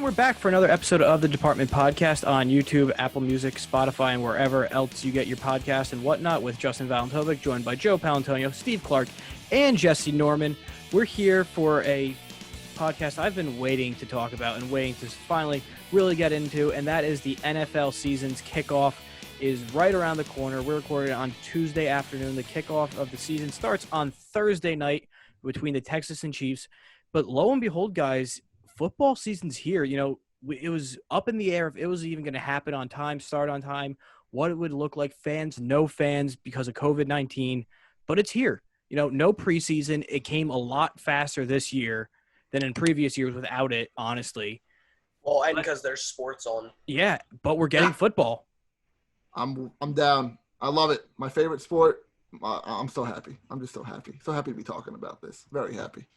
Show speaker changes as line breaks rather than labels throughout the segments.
we're back for another episode of the Department Podcast on YouTube, Apple Music, Spotify, and wherever else you get your podcast and whatnot with Justin Valentovic, joined by Joe Paolantonio, Steve Clark, and Jesse Norman. We're here for a podcast I've been waiting to talk about and waiting to finally really get into, and that is the NFL season's kickoff is right around the corner. We're recording on Tuesday afternoon. The kickoff of the season starts on Thursday night between the Texans and Chiefs. But lo and behold, guys, football season's here. You know, it was up in the air if it was even going to happen on time, start on time, what it would look like, fans, no fans because of COVID-19. But it's here. You know, no preseason. It came a lot faster this year than in previous years without it, honestly.
Well, and because there's sports on.
Yeah, but we're getting football.
I'm down. I love it. My favorite sport. I'm so happy. I'm just so happy. So happy to be talking about this. Very happy.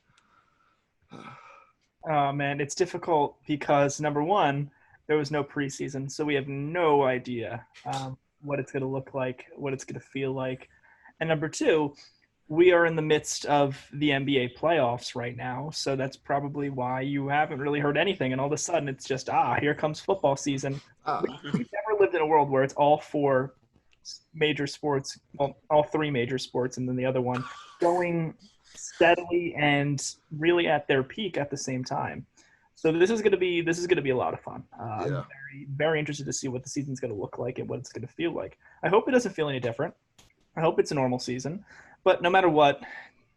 Oh, man, it's difficult because, number one, there was no preseason, so we have no idea what it's going to look like, what it's going to feel like. And number two, we are in the midst of the NBA playoffs right now, so that's probably why you haven't really heard anything. And all of a sudden, it's just, here comes football season. We've never lived in a world where it's all four major sports, well, all three major sports, and then the other one going steadily and really at their peak at the same time. So this is going to be a lot of fun. I'm very, very interested to see what the season's going to look like and what it's going to feel like. I hope it doesn't feel any different. I hope it's a normal season. But no matter what,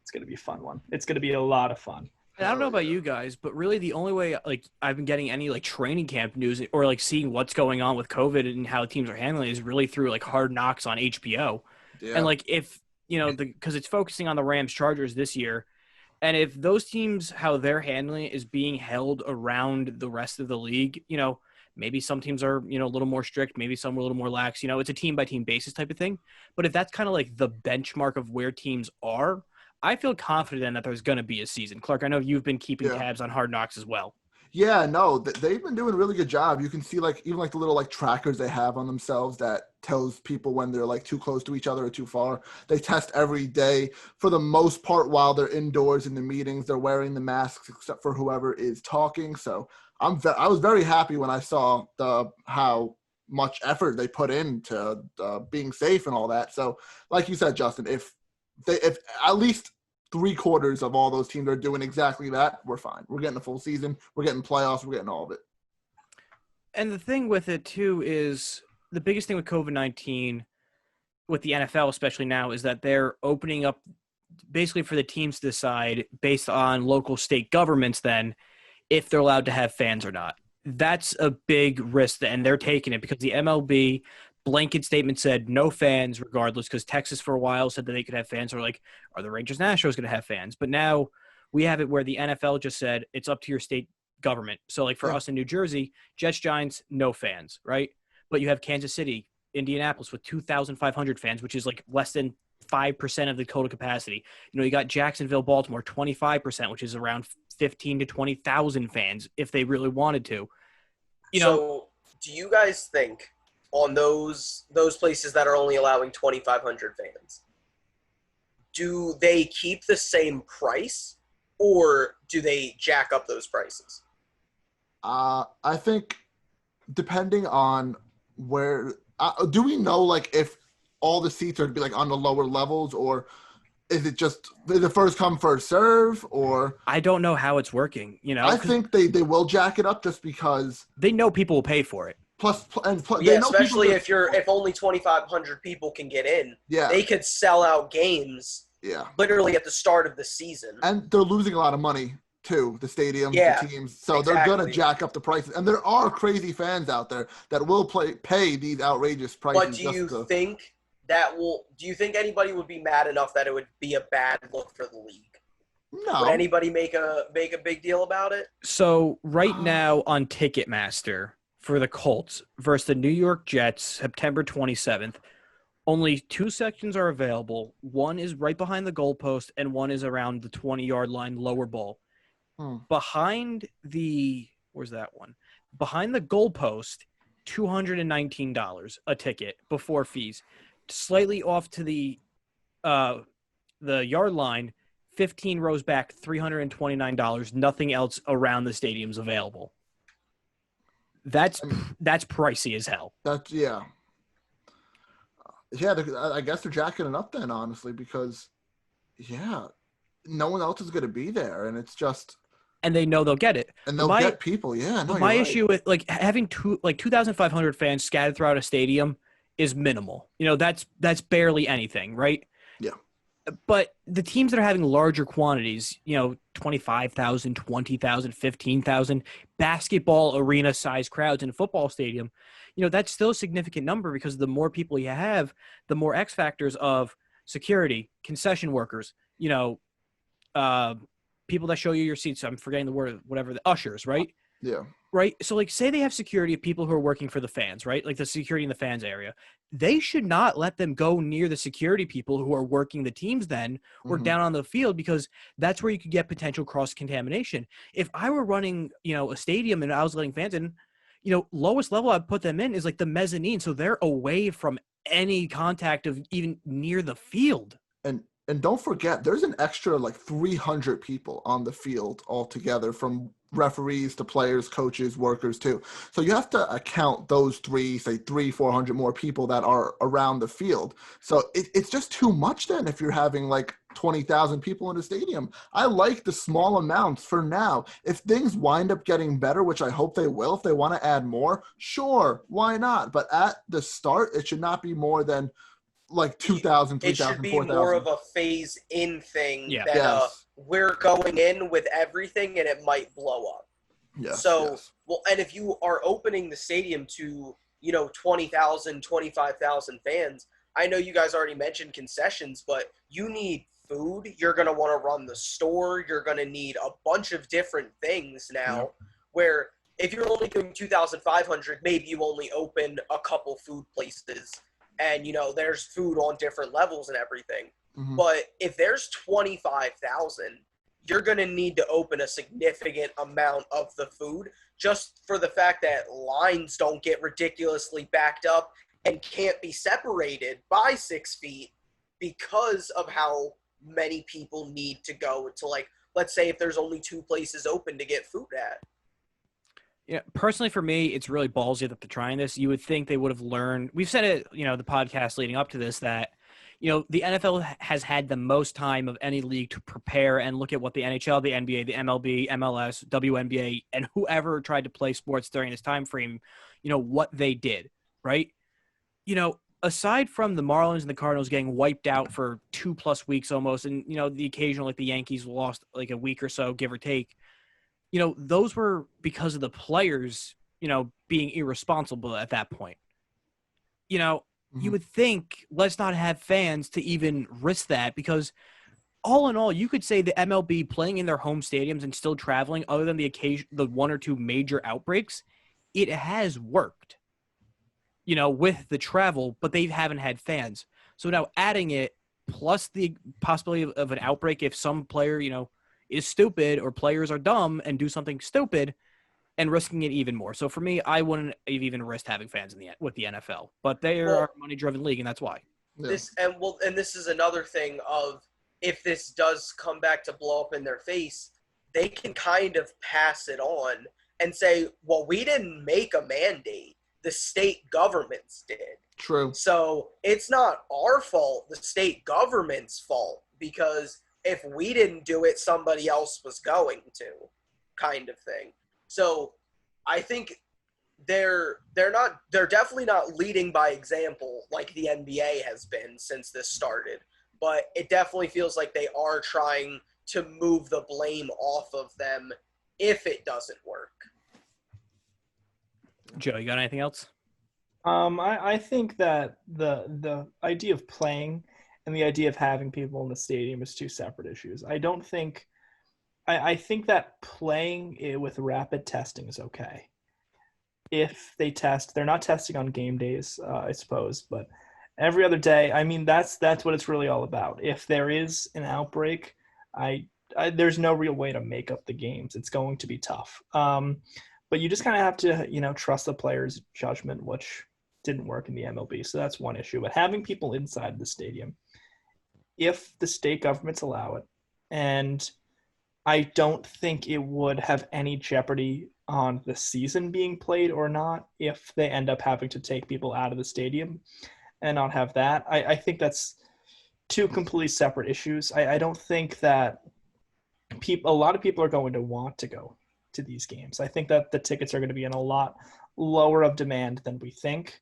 it's going to be a fun one. It's going to be a lot of fun.
And I don't know about you guys, but really the only way I've been getting any training camp news or seeing what's going on with COVID and how teams are handling it is really through Hard Knocks on HBO. Yeah. And if because it's focusing on the Rams Chargers this year, and if those teams how they're handling it is being held around the rest of the league, maybe some teams are a little more strict, maybe some are a little more lax. It's a team by team basis type of thing. But if that's kind of the benchmark of where teams are, I feel confident that there's going to be a season. Clark, I know you've been keeping tabs on Hard Knocks as well.
Yeah, no, they've been doing a really good job. You can see even the little trackers they have on themselves that tells people when they're too close to each other or too far. They test every day. For the most part, while they're indoors in the meetings, they're wearing the masks except for whoever is talking. So I was very happy when I saw how much effort they put into being safe and all that. So like you said, Justin, if at least 3/4 of all those teams are doing exactly that, we're fine. We're getting a full season. We're getting playoffs. We're getting all of it.
And the thing with it, too, is the biggest thing with COVID-19, with the NFL especially now, is that they're opening up basically for the teams to decide based on local state governments then if they're allowed to have fans or not. That's a big risk, and they're taking it because the MLB – blanket statement said no fans regardless because Texas for a while said that they could have fans. Or are the Rangers and Astros going to have fans? But now we have it where the NFL just said it's up to your state government. So for us in New Jersey, Jets, Giants, no fans, right? But you have Kansas City, Indianapolis with 2,500 fans, which is less than 5% of the total capacity. You got Jacksonville, Baltimore, 25%, which is around 15 to 20,000 fans if they really wanted to.
So do you guys think on those places that are only allowing 2,500 fans, do they keep the same price or do they jack up those prices?
I think depending on where do we know if all the seats are to be on the lower levels, or is it just the first come first serve? Or
I don't know how it's working.
I think they will jack it up just because
they know people will pay for it.
Plus,
especially if only 2,500 people can get in, they could sell out games. Literally at the start of the season,
and they're losing a lot of money too. The stadiums, the teams, so they're gonna jack up the prices. And there are crazy fans out there that will pay these outrageous prices.
But do you think anybody would be mad enough that it would be a bad look for the league?
No.
Would anybody make a big deal about it?
So right now on Ticketmaster, for the Colts versus the New York Jets, September 27th, only 2 sections are available. One is right behind the goalpost, and one is around the 20-yard line lower bowl. Behind the – where's that one? Behind the goalpost, $219 a ticket before fees. Slightly off to the yard line, 15 rows back, $329. Nothing else around the stadium's available. That's
I mean,
that's pricey as hell.
that's yeah. Yeah, I guess they're jacking it up then, honestly, because yeah, no one else is going to be there, and it's just
And they know they'll get it.
and
But
they'll
my
get people. Yeah, no,
but
you're
my
right.
issue with like having 2,500 fans scattered throughout a stadium is minimal. That's barely anything, right?
Yeah.
But the teams that are having larger quantities, 25,000, 20,000, 15,000 basketball arena size crowds in a football stadium, that's still a significant number because the more people you have, the more X factors of security, concession workers, uh, people that show you your seats. I'm forgetting the word, whatever, the ushers, right?
Yeah.
Right. So like say they have security of people who are working for the fans, right? Like the security in the fans area. They should not let them go near the security people who are working the teams then or
Mhm.
down on the field because that's where you could get potential cross contamination. If I were running, a stadium and I was letting fans in, lowest level I'd put them in is like the mezzanine. So they're away from any contact of even near the field.
And don't forget, there's an extra like 300 people on the field altogether, from referees to players, coaches, workers too. So you have to account those 400 more people that are around the field. So it's just too much then if you're having like 20,000 people in a stadium. I like the small amounts for now. If things wind up getting better, which I hope they will, if they want to add more, sure, why not? But at the start, it should not be more than like 2,000,
It
3,000,
should be
4,000.
more of a phase-in thing
Yeah.
than
Yes.
we're going in with everything and it might blow up.
Yes.
So,
yes.
well, and if you are opening the stadium to, 20,000, 25,000 fans, I know you guys already mentioned concessions, but you need food. You're going to want to run the store. You're going to need a bunch of different things now where if you're only doing 2,500, maybe you only open a couple food places and, there's food on different levels and everything.
Mhm.
But if there's 25,000, you're going to need to open a significant amount of the food just for the fact that lines don't get ridiculously backed up and can't be separated by 6 feet because of how many people need to go to, like, let's say if there's only 2 places open to get food at.
Yeah, personally for me, it's really ballsy that they're trying this. You would think they would have learned. We've said it, the podcast leading up to this that, the NFL has had the most time of any league to prepare and look at what the NHL, the NBA, the MLB, MLS, WNBA, and whoever tried to play sports during this time frame, what they did, right? Aside from the Marlins and the Cardinals getting wiped out for 2+ weeks almost, and, the occasional, like the Yankees lost like a week or so, give or take, those were because of the players, being irresponsible at that point. You would think let's not have fans to even risk that because all in all, you could say the MLB playing in their home stadiums and still traveling, other than the 1 or 2 major outbreaks, it has worked, with the travel, but they haven't had fans. So now adding it plus the possibility of an outbreak if some player, is stupid or players are dumb and do something stupid and risking it even more. So for me, I wouldn't have even risked having fans with the NFL, but they are a money-driven league, and that's why.
Yeah.
This is another thing of if this does come back to blow up in their face, they can kind of pass it on and say, well, we didn't make a mandate. The state governments did.
True.
So it's not our fault, the state government's fault, because if we didn't do it, somebody else was going to, kind of thing. So I think they're definitely not leading by example like the NBA has been since this started, but it definitely feels like they are trying to move the blame off of them if it doesn't work.
Joe, you got anything else?
I think that the idea of playing and the idea of having people in the stadium is 2 separate issues. I think that playing it with rapid testing is okay. If they test, they're not testing on game days, I suppose, but every other day. I mean, that's what it's really all about. If there is an outbreak, there's no real way to make up the games. It's going to be tough. But you just kind of have to, trust the players' judgment, which didn't work in the MLB. So that's one issue. But having people inside the stadium, if the state governments allow it, and I don't think it would have any jeopardy on the season being played or not if they end up having to take people out of the stadium and not have that. I think that's two completely separate issues. I don't think that a lot of people are going to want to go to these games. I think that the tickets are going to be in a lot lower of demand than we think,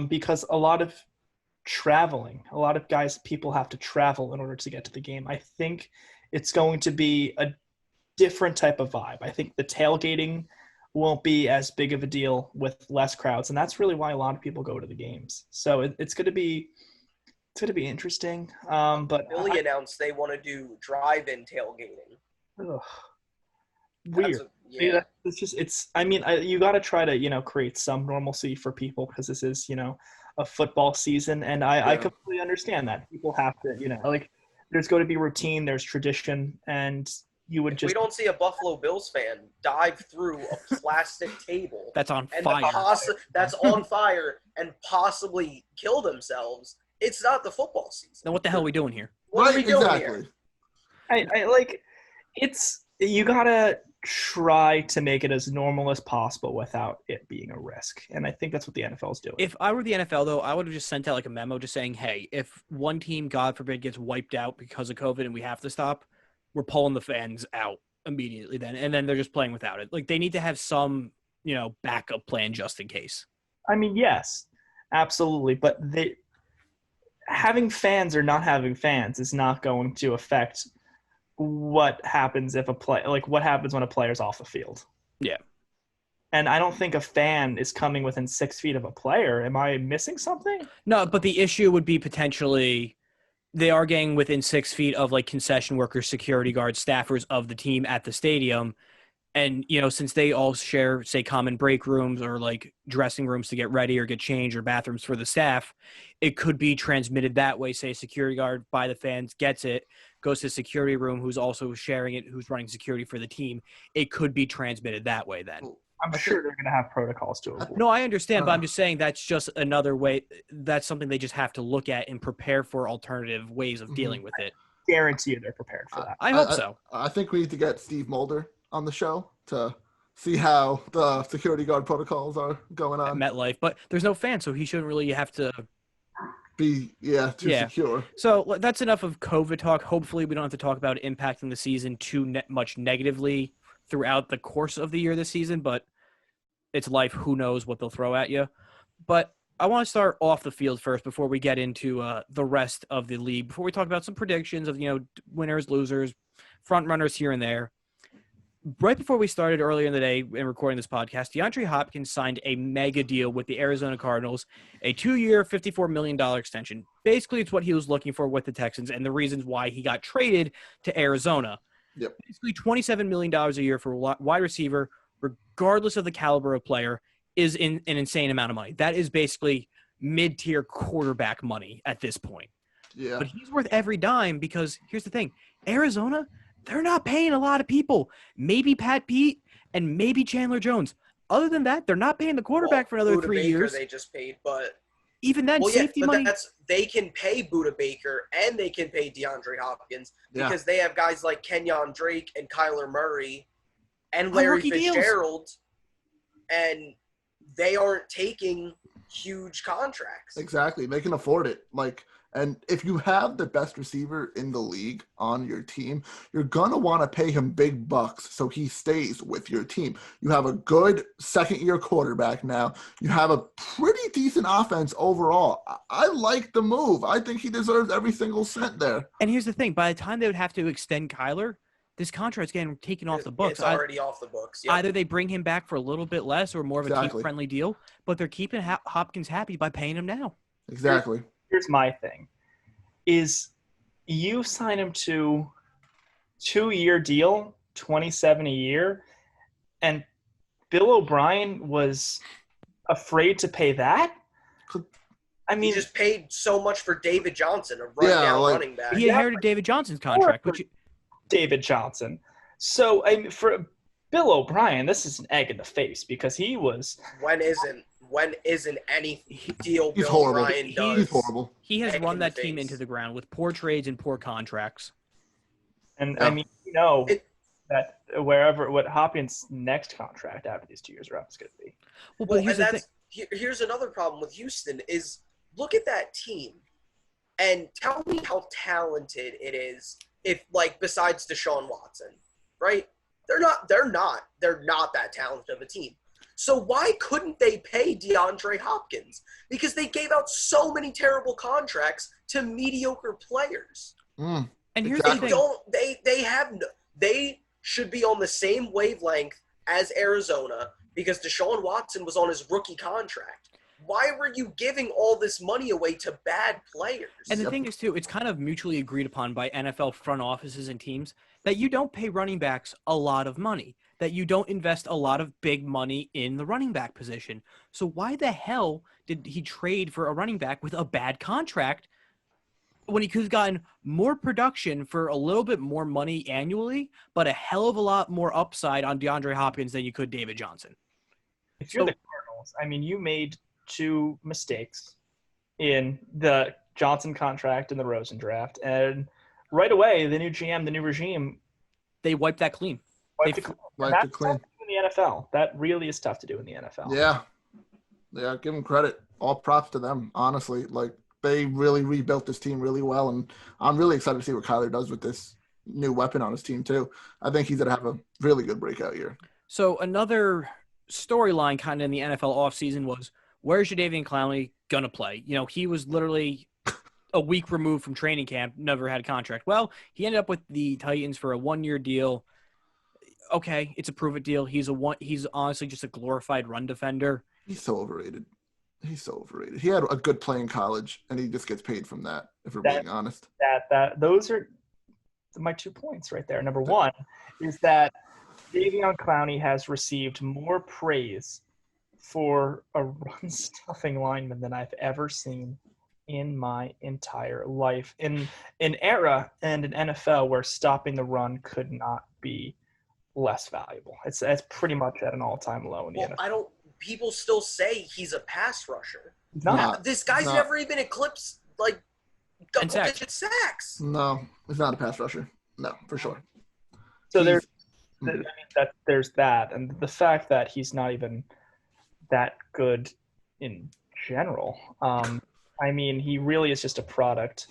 because a lot of people have to travel in order to get to the game. I think it's going to be a different type of vibe. I think the tailgating won't be as big of a deal with less crowds, and that's really why a lot of people go to the games. So it's going to be interesting. But
Philly announced they want to do drive-in tailgating.
Weird.
Yeah.
You got to try to, create some normalcy for people because this is, a football season. And I completely understand that people have to, there's going to be routine, there's tradition, and you would
we don't see a Buffalo Bills fan dive through a plastic table
that's on fire.
That's on fire and possibly kill themselves. It's not the football season.
Now what the hell are we doing here?
What are we doing here?
You gotta try to make it as normal as possible without it being a risk. And I think that's what the NFL is doing.
If I were the NFL, though, I would have just sent out a memo just saying, hey, if one team, God forbid, gets wiped out because of COVID and we have to stop, we're pulling the fans out immediately then. And then they're just playing without it. They need to have some, backup plan just in case.
Yes, absolutely. But having fans or not having fans is not going to affect what happens if what happens when a player's off the field.
Yeah.
And I don't think a fan is coming within 6 feet of a player. Am I missing something?
No, but the issue would be potentially they are getting within 6 feet of concession workers, security guards, staffers of the team at the stadium. And, since they all share, say, common break rooms or dressing rooms to get ready or get changed or bathrooms for the staff, it could be transmitted that way. Say a security guard by the fans gets it, goes to the security room who's also sharing it, who's running security for the team. It could be transmitted that way then.
I'm sure they're going to have protocols to avoid.
No, I understand, but I'm just saying that's just another way. That's something they just have to look at and prepare for alternative ways of dealing with it.
I guarantee you they're prepared for that.
I hope so.
I think we need to get Steve Mulder on the show to see how the security guard protocols are going on.
At MetLife, but there's no fan, so he shouldn't really have to
be secure.
So that's enough of COVID talk. Hopefully we don't have to talk about impacting the season too much negatively throughout the course of the year this season, but it's life. Who knows what they'll throw at you. But I want to start off the field first before we get into the rest of the league, before we talk about some predictions of, winners, losers, front runners here and there. Right before we started earlier in the day in recording this podcast, Deandre Hopkins signed a mega deal with the Arizona Cardinals, a 2-year, $54 million extension. Basically, it's what he was looking for with the Texans and the reasons why he got traded to Arizona.
Yep.
Basically, $27 million a year for a wide receiver, regardless of the caliber of player, is an insane amount of money. That is basically mid-tier quarterback money at this point.
Yeah.
But he's worth every dime because here's the thing. Arizona, they're not paying a lot of people. Maybe Pat Pete and maybe Chandler Jones. Other than that, they're not paying the quarterback for another 3 years.
They just paid, but
even then, safety money.
They can pay Budda Baker and they can pay DeAndre Hopkins because they have guys like Kenyon Drake and Kyler Murray and Larry Fitzgerald, and they aren't taking huge contracts.
Exactly. They can afford it. And if you have the best receiver in the league on your team, you're going to want to pay him big bucks so he stays with your team. You have a good second-year quarterback now. You have a pretty decent offense overall. I like the move. I think he deserves every single cent there.
And here's the thing. By the time they would have to extend Kyler, this contract's getting taken off the books.
It's already off the books. Yep.
Either they bring him back for a little bit less or more of a team-friendly deal, but they're keeping Hopkins happy by paying him now.
Exactly.
Here's my thing, is you sign him to 2-year deal, $27 a year, and Bill O'Brien was afraid to pay that? I mean,
he just paid so much for David Johnson, a running back.
He inherited David Johnson's contract.
David Johnson. So, for Bill O'Brien, this is an egg in the face because he was – When isn't any deal
He's
Bill
horrible.
O'Brien does?
He's horrible.
He has run that team into the ground with poor trades and poor contracts.
And, that what Hopkins' next contract after these 2 years are up is going to be.
Well, but here's the thing.
Here's another problem with Houston is look at that team and tell me how talented it is if, like, besides Deshaun Watson, right? They're not that talented of a team. So why couldn't they pay Deandre Hopkins? Because they gave out so many terrible contracts to mediocre players.
And here's the thing.
They should be on the same wavelength as Arizona because Deshaun Watson was on his rookie contract. Why were you giving all this money away to bad players?
And the thing is, too, it's kind of mutually agreed upon by NFL front offices and teams that you don't pay running backs a lot of money, that you don't invest a lot of big money in the running back position. So why the hell did he trade for a running back with a bad contract when he could have gotten more production for a little bit more money annually, but a hell of a lot more upside on DeAndre Hopkins than you could David Johnson?
If you're the Cardinals, I mean, you made 2 mistakes in the Johnson contract and the Rosen draft, and right away, the new GM, the new regime,
they wiped that clean.
Wiped it clean.
In the NFL, that really is tough to do in the NFL.
Yeah, give them credit. All props to them, honestly. Like, they really rebuilt this team really well, and I'm really excited to see what Kyler does with this new weapon on his team, too. I think he's going to have a really good breakout year.
So another storyline kind of in the NFL offseason was, where's Jadeveon Clowney going to play? You know, he was literally a week removed from training camp, never had a contract. Well, he ended up with the Titans for a 1-year deal. Okay, it's a prove-it deal. He's honestly just a glorified run defender.
He's so overrated. He had a good play in college, and he just gets paid from that, if we're being honest.
Those are my 2 points right there. Number one is that Jadeveon Clowney has received more praise for a run-stuffing lineman than I've ever seen in my entire life. In an era and an NFL where stopping the run could not be less valuable. It's pretty much at an all-time low in the NFL.
People still say he's a pass rusher. This guy's
not.
never even eclipsed, like, double-digit sacks.
No, he's not a pass rusher. No, for sure.
So there's that, and the fact that he's not even that good in general. I mean, he really is just a product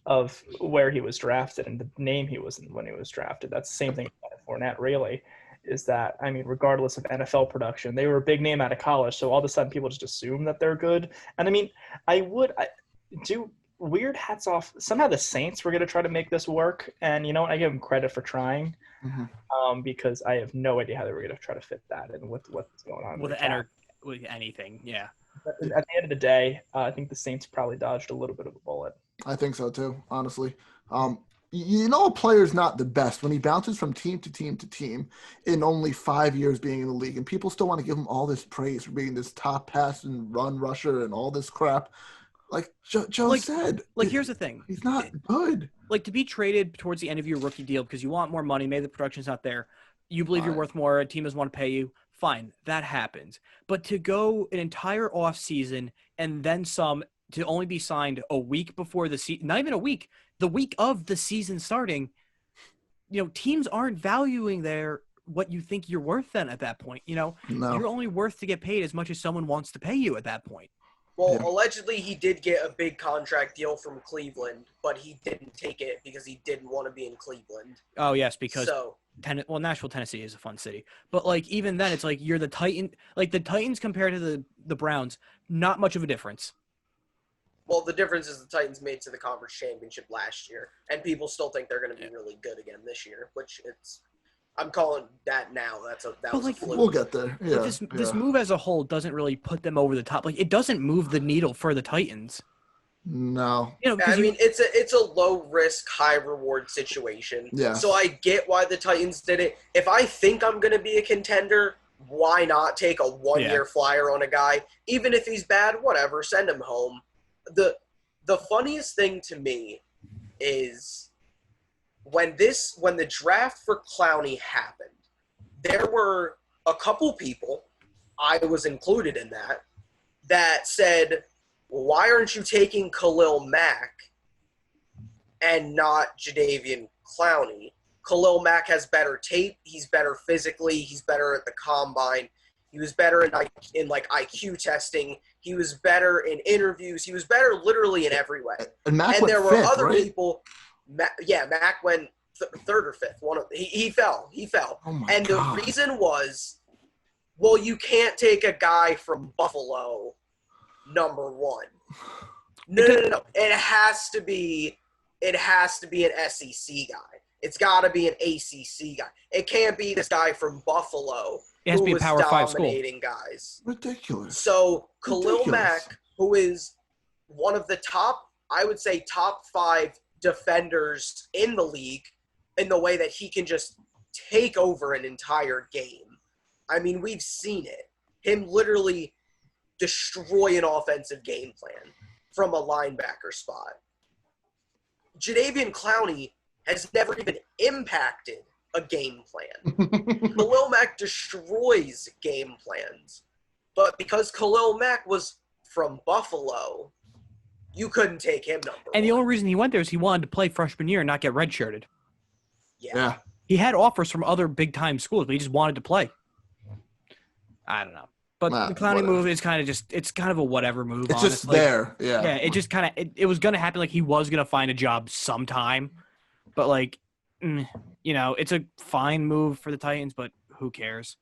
of where he was drafted and the name he was in when he was drafted. That's the same thing with Fournette, really, is that, I mean, regardless of NFL production, they were a big name out of college, so all of a sudden people just assume that they're good. And, I mean, I do weird hats off. Somehow the Saints were going to try to make this work, and, you know, I give them credit for trying because I have no idea how they were going to try to fit that and what's going on.
With anything, yeah.
At the end of the day, I think the Saints probably dodged a little bit of a bullet.
I think so too, honestly. You know, a player's not the best when he bounces from team to team to team in only 5 years being in the league, and people still want to give him all this praise for being this top pass and run rusher and all this crap. Like Joe said,
like, here's the thing:
he's not good.
Like, to be traded towards the end of your rookie deal because you want more money, maybe the production's not there, you believe you're worth more, a team doesn't want to pay you. Fine, that happens. But to go an entire offseason and then some to only be signed a week before the season, not even a week, the week of the season starting, you know, teams aren't valuing what you think you're worth then at that point. You know, You're only worth to get paid as much as someone wants to pay you at that point.
Well, allegedly he did get a big contract deal from Cleveland, but he didn't take it because he didn't want to be in Cleveland.
Oh, yes, because Nashville, Tennessee is a fun city. But, like, even then, it's like you're the Titan. Like, the Titans compared to the Browns, not much of a difference.
Well, the difference is the Titans made to the conference championship last year, and people still think they're going to be really good again this year, which I'm calling that now. That was a fluke.
We'll get there. Yeah,
this move as a whole doesn't really put them over the top. Like, it doesn't move the needle for the Titans.
No.
You know,
I mean, it's a low risk, high reward situation.
Yeah.
So I get why the Titans did it. If I think I'm going to be a contender, why not take a 1-year flyer on a guy? Even if he's bad, whatever, send him home. The funniest thing to me is when the draft for Clowney happened, there were a couple people, I was included in that said, well, why aren't you taking Khalil Mack and not Jadeveon Clowney? Khalil Mack has better tape. He's better physically. He's better at the combine. He was better in IQ testing. He was better in interviews. He was better literally in every way.
And Mack went
there were
fifth,
other
right?
people. Mack went third or fifth. He fell.
Oh my
And
God.
the reason was, well, you can't take a guy from Buffalo number one. No. It has to be an SEC guy. It's got to be an ACC guy. It can't be this guy from Buffalo
It has to
who
be a
was
Power 5 school.
dominating guys.
Ridiculous.
So Khalil
Ridiculous.
Mack, who is one of the top 5 defenders in the league, in the way that he can just take over an entire game. I mean, we've seen it. Him literally destroy an offensive game plan from a linebacker spot. Jadeveon Clowney has never even impacted a game plan. Khalil Mack destroys game plans. But because Khalil Mack was from Buffalo, you couldn't take him number
And the
one.
only reason he went there is he wanted to play freshman year and not get redshirted.
Yeah.
He had offers from other big-time schools, but he just wanted to play. I don't know. But the Clowney
Whatever.
move is kind of it's kind of a whatever move,
It's just
honestly.
there. Yeah.
Yeah, it just kind of it was going to happen. Like, he was going to find a job sometime. But, like, it's a fine move for the Titans, but who cares?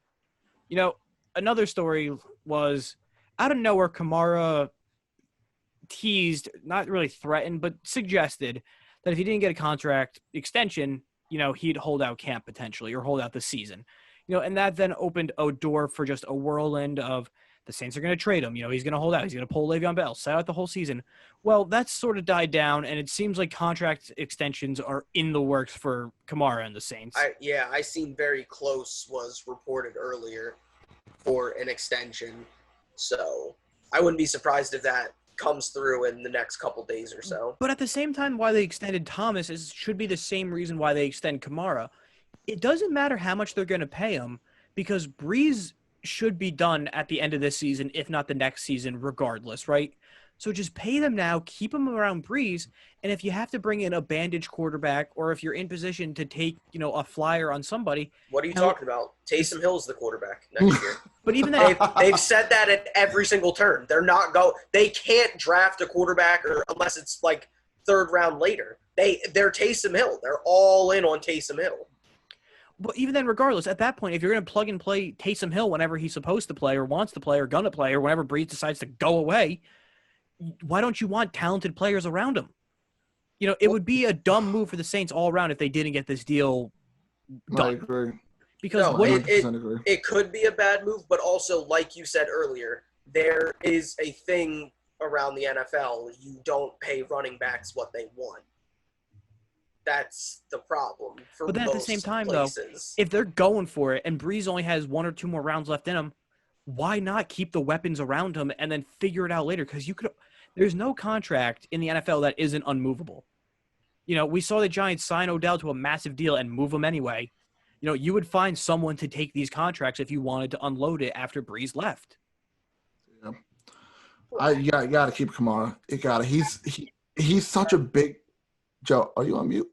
Another story was out of nowhere, Kamara teased, not really threatened, but suggested that if he didn't get a contract extension, he'd hold out camp potentially or hold out the season. And that then opened a door for just a whirlwind of the Saints are going to trade him. He's going to hold out. He's going to pull Le'Veon Bell, set out the whole season. Well, that's sort of died down, and it seems like contract extensions are in the works for Kamara and the Saints.
I seen very close was reported earlier for an extension. So I wouldn't be surprised if that comes through in the next couple days or so.
But at the same time, why they extended Thomas should be the same reason why they extend Kamara. It doesn't matter how much they're going to pay him because Breeze should be done at the end of this season, if not the next season, regardless, right? So just pay them now, keep them around Breeze, and if you have to bring in a bandage quarterback or if you're in position to take, a flyer on somebody.
What are you talking about? Taysom Hill's the quarterback next year.
But even then,
They've said that at every single turn. They can't draft a quarterback unless it's like third round later. They're Taysom Hill. They're all in on Taysom Hill.
But even then, regardless, at that point, if you're going to plug and play Taysom Hill whenever he's supposed to play or wants to play or going to play or whenever Breeze decides to go away, why don't you want talented players around him? It would be a dumb move for the Saints all around if they didn't get this deal done.
I agree.
Because
No,
what
I 100% agree.
It could be a bad move, but also, like you said earlier, there is a thing around the NFL. You don't pay running backs what they want. That's the problem for
But then at the
most
same time,
places.
if they're going for it and Breeze only has 1 or 2 more rounds left in him, why not keep the weapons around him and then figure it out later? Because there's no contract in the NFL that isn't unmovable. We saw the Giants sign Odell to a massive deal and move him anyway. You would find someone to take these contracts if you wanted to unload it after Breeze left.
Yeah. You got to keep Kamara. You got to. He's such a big. Joe, are you on mute?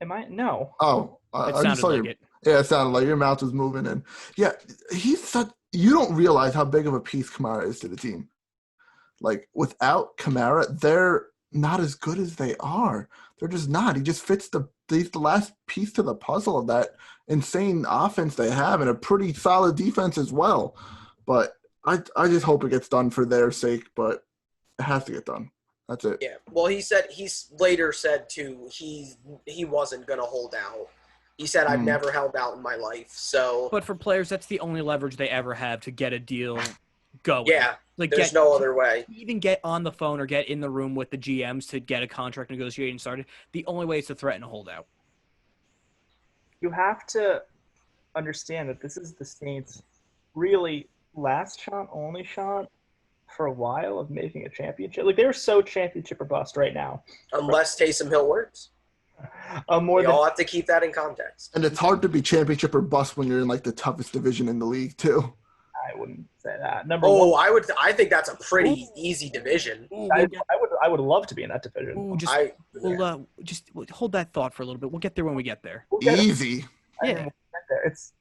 Am I? No.
Oh,
It
I
sounded
just saw
like
your.
it.
Yeah, it sounded like your mouth was moving. And yeah, he's such. You don't realize how big of a piece Kamara is to the team. Like, without Kamara, they're not as good as they are. They're just not. He just fits he's the last piece to the puzzle of that insane offense they have and a pretty solid defense as well. But I just hope it gets done for their sake, but it has to get done. That's it.
Yeah. Well, he's later said too he wasn't gonna hold out. He said, "I've never held out in my life." So,
But for players, that's the only leverage they ever have to get a deal going.
yeah,
Like
there's no other way.
even get on the phone or get in the room with the GMs to get a contract negotiation started. The only way is to threaten a holdout.
You have to understand that this is the Saints' really last shot, only shot for a while of making a championship. Like, they're so championship or bust right now.
Unless Taysom Hill works.
More
We
than
all have to keep that in context.
And it's hard to be championship or bust when you're in like the toughest division in the league too.
I wouldn't say that.
I think that's a pretty easy division.
I would love to be in that division.
Just hold that thought for a little bit. We'll get there when we get there.
Easy.
Yeah.
It's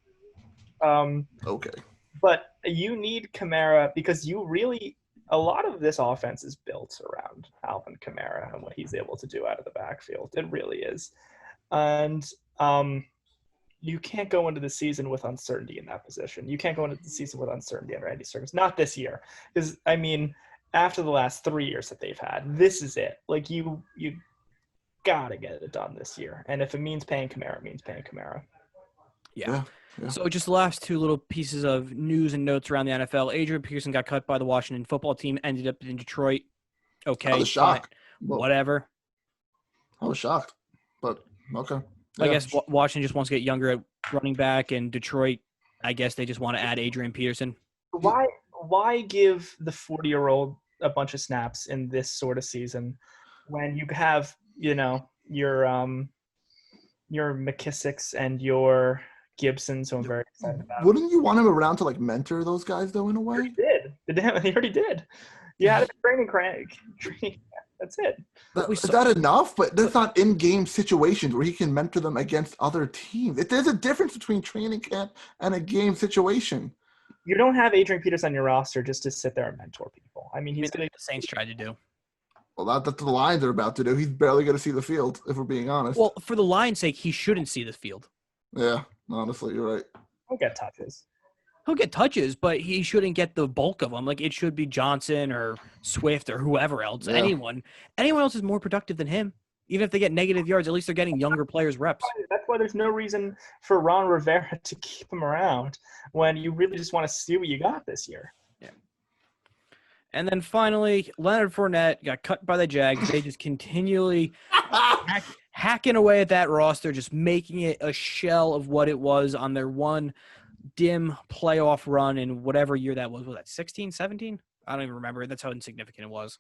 Okay.
But you need Kamara because a lot of this offense is built around Alvin Kamara and what he's able to do out of the backfield. It really is. And you can't go into the season with uncertainty in that position. You can't go into the season with uncertainty under any circumstance. Not this year. Because, after the last 3 years that they've had, this is it. Like, you got to get it done this year. And if it means paying Kamara, it means paying Kamara.
Yeah. So just the last two little pieces of news and notes around the NFL. Adrian Peterson got cut by the Washington football team, ended up in Detroit. Okay.
I was shocked.
Whatever.
I was shocked, but okay.
I guess Washington just wants to get younger at running back, and Detroit, I guess they just want to add Adrian Peterson.
Why give the 40-year-old a bunch of snaps in this sort of season when you have, your McKissicks and your Gibson, so I'm very excited about.
Wouldn't you want him around to mentor those guys though in a way?
He already did. Yeah, training. That's it.
Is that enough? But that's not in-game situations where he can mentor them against other teams. There's a difference between training camp and a game situation.
You don't have Adrian Peterson on your roster just to sit there and mentor people. He's going to.
The Saints tried to do.
Well, that's what the Lions are about to do. He's barely going to see the field, if we're being honest.
Well, for the Lions' sake, he shouldn't see the field.
Yeah, honestly, you're right.
He'll get touches.
He'll get touches, but he shouldn't get the bulk of them. Like, it should be Johnson or Swift or whoever else. Yeah. Anyone else is more productive than him. Even if they get negative yards, at least they're getting younger players reps.
That's why there's no reason for Ron Rivera to keep him around when you really just want to see what you got this year.
Yeah. And then finally, Leonard Fournette got cut by the Jags. They just continually hacking away at that roster, just making it a shell of what it was on their one dim playoff run in whatever year that was. Was that 16, 17? I don't even remember. That's how insignificant it was.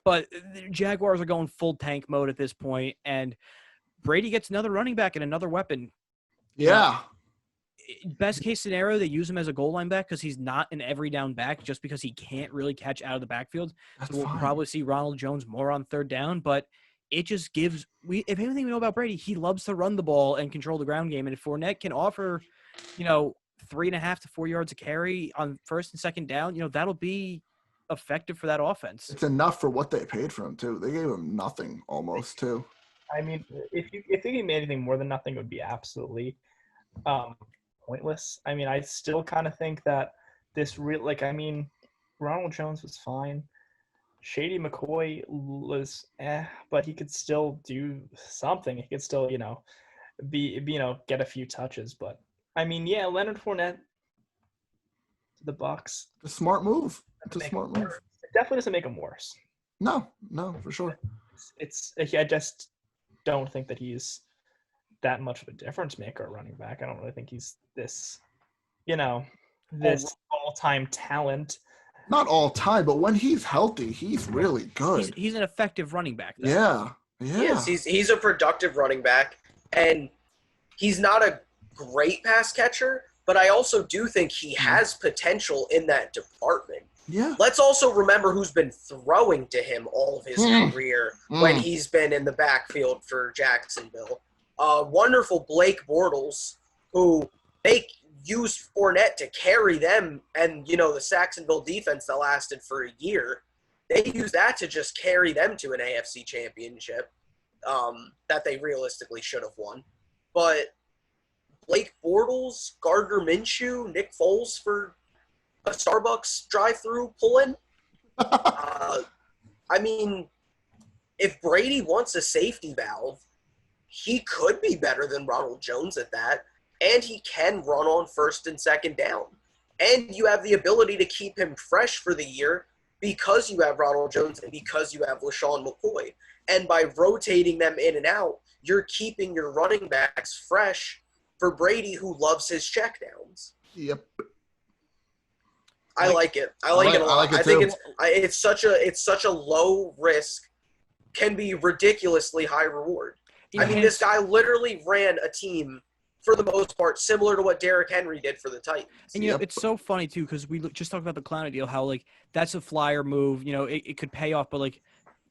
But the Jaguars are going full tank mode at this point, and Brady gets another running back and another weapon.
Yeah.
Best case scenario, they use him as a goal line back because he's not an every down back just because he can't really catch out of the backfield. So we'll probably see Ronald Jones more on third down, but it just gives – if anything we know about Brady, he loves to run the ball and control the ground game. And if Fournette can offer, 3.5 to 4 yards a carry on first and second down, that'll be effective for that offense.
It's enough for what they paid for him, too. They gave him nothing almost, too.
If they gave me anything more than nothing, it would be absolutely pointless. I still kind of think that this Ronald Jones was fine. Shady McCoy was but he could still do something. He could still, get a few touches. But Leonard Fournette to the Bucs.
It's a smart move. It's a smart move.
It definitely doesn't make him worse.
No, for sure.
I just don't think that he's that much of a difference maker at running back. I don't really think he's this, this all-time talent.
Not all time, but when he's healthy, he's really good.
He's an effective running back, though.
Yeah.
Yes, he's a productive running back, and he's not a great pass catcher, but I also do think he has potential in that department.
Yeah.
Let's also remember who's been throwing to him all of his career when he's been in the backfield for Jacksonville. Wonderful Blake Bortles, who they used Fournette to carry them, and the Saxonville defense that lasted for a year, they used that to just carry them to an AFC championship that they realistically should have won. But Blake Bortles, Gardner Minshew, Nick Foles for a Starbucks drive-through pull-in. If Brady wants a safety valve, he could be better than Ronald Jones at that. And he can run on first and second down. And you have the ability to keep him fresh for the year because you have Ronald Jones and because you have LaShawn McCoy. And by rotating them in and out, you're keeping your running backs fresh for Brady, who loves his checkdowns.
Yep.
I like it. I like it a lot. I think it's such a low risk, can be ridiculously high reward. This guy literally ran a team for the most part, similar to what Derrick Henry did for the Titans.
And, it's so funny, too, because we just talked about the Clowney deal, how, that's a flyer move. It could pay off, but, it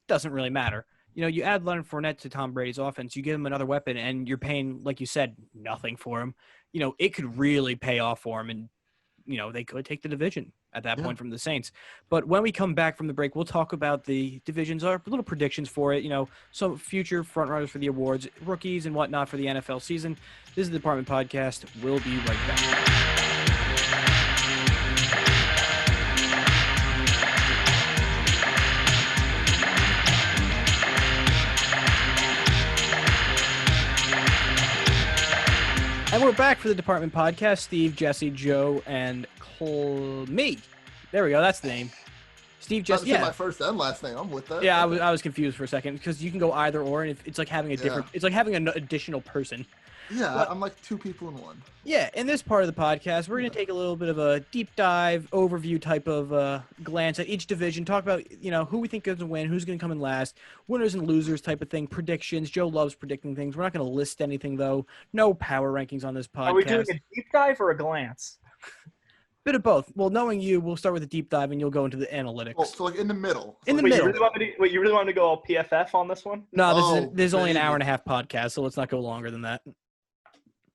doesn't really matter. You add Leonard Fournette to Tom Brady's offense, you give him another weapon, and you're paying, like you said, nothing for him. It could really pay off for him, and, they could take the division at that point from the Saints. But when we come back from the break, we'll talk about the divisions, our little predictions for it, some future frontrunners for the awards, rookies and whatnot for the NFL season. This is the Department Podcast. We'll be right back. And we're back for the Department Podcast. Steve, Jesse, Joe, and me. There we go. That's the name. Steve, Jesse.
Yeah. My first and last name. I'm with that.
Yeah, I was confused for a second because you can go either or, and it's like having a different. It's like having an additional person.
Yeah, I'm like two people in one.
Yeah, in this part of the podcast, we're going to take a little bit of a deep dive, overview type of glance at each division, talk about, who we think is going to win, who's going to come in last, winners and losers type of thing, predictions. Joe loves predicting things. We're not going to list anything, though. No power rankings on this podcast.
Are we doing a deep dive or a glance?
Bit of both. Well, knowing you, we'll start with a deep dive, and you'll go into the analytics.
Oh, so in the middle.
In the middle.
You really want me to go all PFF on this one?
No, this is only an hour and a half podcast, so let's not go longer than that.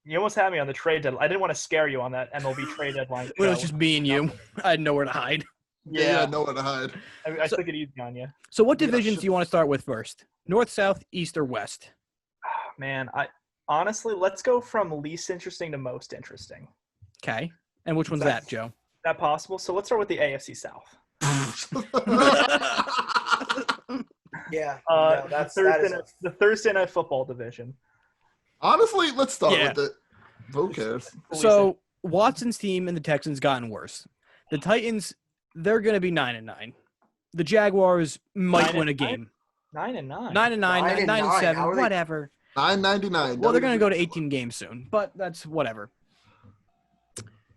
You almost had me on the trade deadline. I didn't want to scare you on that MLB trade deadline.
When it was just me and you. I had nowhere to hide.
Yeah, nowhere to hide.
I took it easy on you.
So what divisions do you want to start with first? North, South, East, or West?
Man, honestly, let's go from least interesting to most interesting.
Okay. And which one's that, Joe?
Is that possible? So let's start with the AFC South.
Yeah.
The Thursday Night Football division.
Honestly, let's start with it. Who cares?
So Watson's team and the Texans gotten worse. The Titans, they're going to be 9-9. The Jaguars might win a game.
9-9.
9-9, 9-7, whatever.
9-99.
Well, they're going to go to 18 games soon, but that's whatever.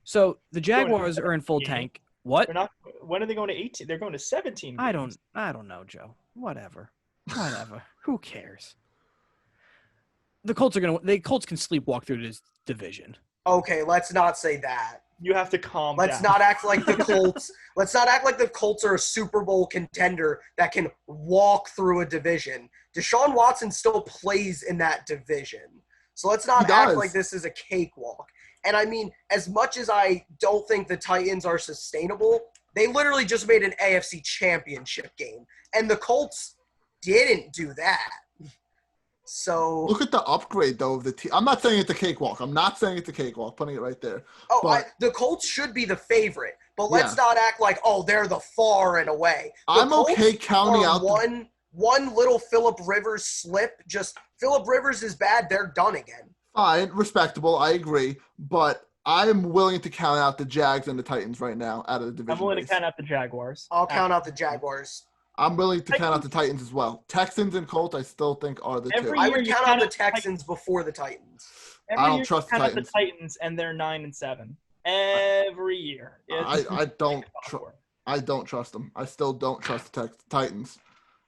So the Jaguars are in full tank. What?
When are they going to 18? They're going to 17 games.
I don't know, Joe. Whatever. Who cares? The Colts can sleepwalk through this division.
Okay, let's not say that.
You have to calm down.
Let's not act like the Colts. Let's not act like the Colts are a Super Bowl contender that can walk through a division. Deshaun Watson still plays in that division. So let's not act like this is a cakewalk. And I mean, as much as I don't think the Titans are sustainable, they literally just made an AFC championship game. And the Colts didn't do that. So
look at the upgrade, though, of the team. I'm not saying it's a cakewalk. Putting it right there.
The Colts should be the favorite, but let's not act like, they're the far and away.
I'm okay counting out
one little Phillip Rivers slip. Just Phillip Rivers is bad. They're done again.
Fine, respectable. I agree, but I'm willing to count out the Jags and the Titans right now out of the division.
I'm willing to count out the Jaguars.
I'll count out the Jaguars.
I'm willing to count out the Titans as well. Texans and Colts, I still think are the two.
I would count out the Texans before the Titans.
I don't trust the Titans.
The Titans, and they're 9-7 every year.
I don't trust them. I still don't trust the Titans.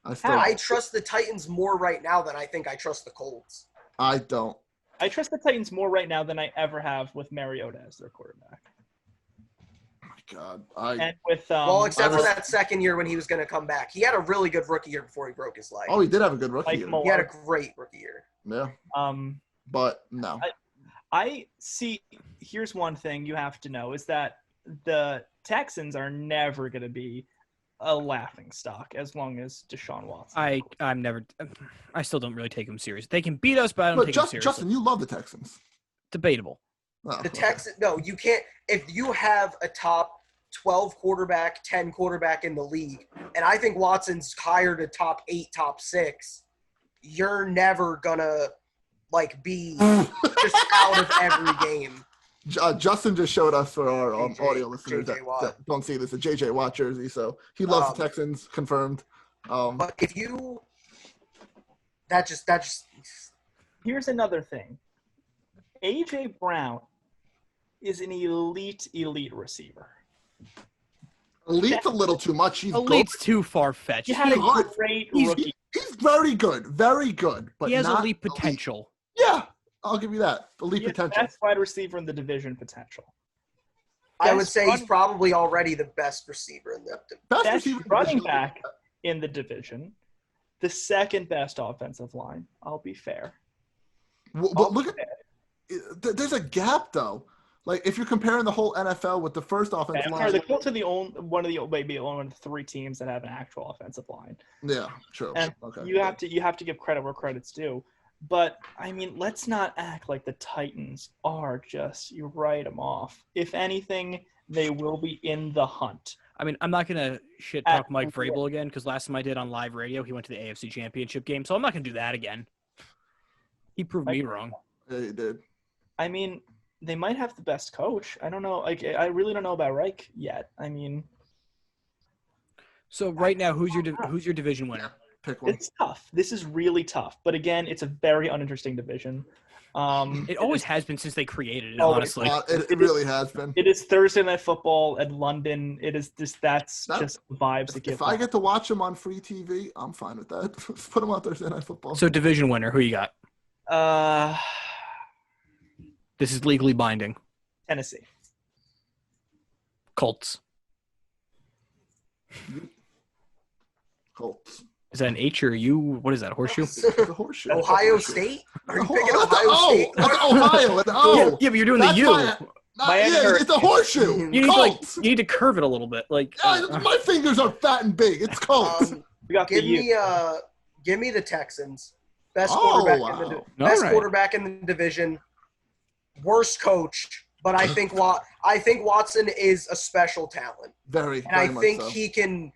I trust the Titans more right now than I think I trust the Colts.
I don't.
I trust the Titans more right now than I ever have with Mariota as their quarterback.
God.
And with
except for that second year when he was going to come back. He had a really good rookie year before he broke his leg.
Oh, he did have a good rookie year.
He had a great rookie year.
Yeah. But no.
I see. Here's one thing you have to know is that the Texans are never going to be a laughing stock as long as Deshaun Watson.
I still don't really take them serious. They can beat us, but I don't take them seriously.
Justin, you love the Texans.
Debatable.
The Texans, no, you can't. If you have a top 12 quarterback, 10 quarterback in the league, and I think Watson's higher to top 8, top 6, you're never gonna be just out of every game.
Justin just showed us for our audio listeners that don't see this, a JJ Watt jersey, so he loves the Texans, confirmed.
But if you – that just –
Here's another thing. A.J. Brown is an elite receiver.
Elite's a little too much.
Elite's too far-fetched.
He had a great rookie.
He's very good, but
he has elite potential.
Yeah. I'll give you that. Elite
He has the
potential.
best wide receiver in the division potential.
I would
Best
say he's
running-
probably already the best receiver in the
Best
best
receiver in the
running
division.
back in the division. The second best offensive line. I'll be fair.
But look at there's a gap though. Like if you're comparing the whole NFL with the first offensive line.
The Colts are one of the three teams that have an actual offensive line.
Yeah, true.
And
Okay.
you have to give credit where credit's due. But I mean, let's not act like the Titans are just you write them off. If anything, they will be in the hunt.
I mean, I'm not gonna shit talk Mike Vrabel again because last time I did on live radio, he went to the AFC Championship game, so I'm not gonna do that again. He proved me wrong.
Yeah, you did.
I mean, they might have the best coach. I don't know. Like, I really don't know about Reich yet. I mean,
So right now, who's your division winner?
Pick one.
it's tough. This is really tough. But again, it's a very uninteresting division.
It always has been since they created it.
Oh,
Honestly,
It really has been.
It is Thursday Night Football at London. It is just just the vibes that give.
If I get to watch them on free TV, I'm fine with that. Put them on Thursday Night Football.
so division winner, who you got? This is legally binding.
Tennessee.
Colts.
Colts.
Is that an H or a U? What is that? Horseshoe?
The horseshoe.
Ohio State? Are you picking
That's
Ohio State?
That's Ohio. It's O.
Yeah, but you're doing the
That's
U.
Yeah, it's a horseshoe.
You need to
Colts.
you need to curve it a little bit. Like
My fingers are fat and big. It's Colts.
We got
Give
the U.
give me the Texans. Best
Oh,
quarterback
wow.
in the
All right.
quarterback in the division. Worst coach, but I think Watson is a special talent,
Very,
and I
very
think
much so.
he can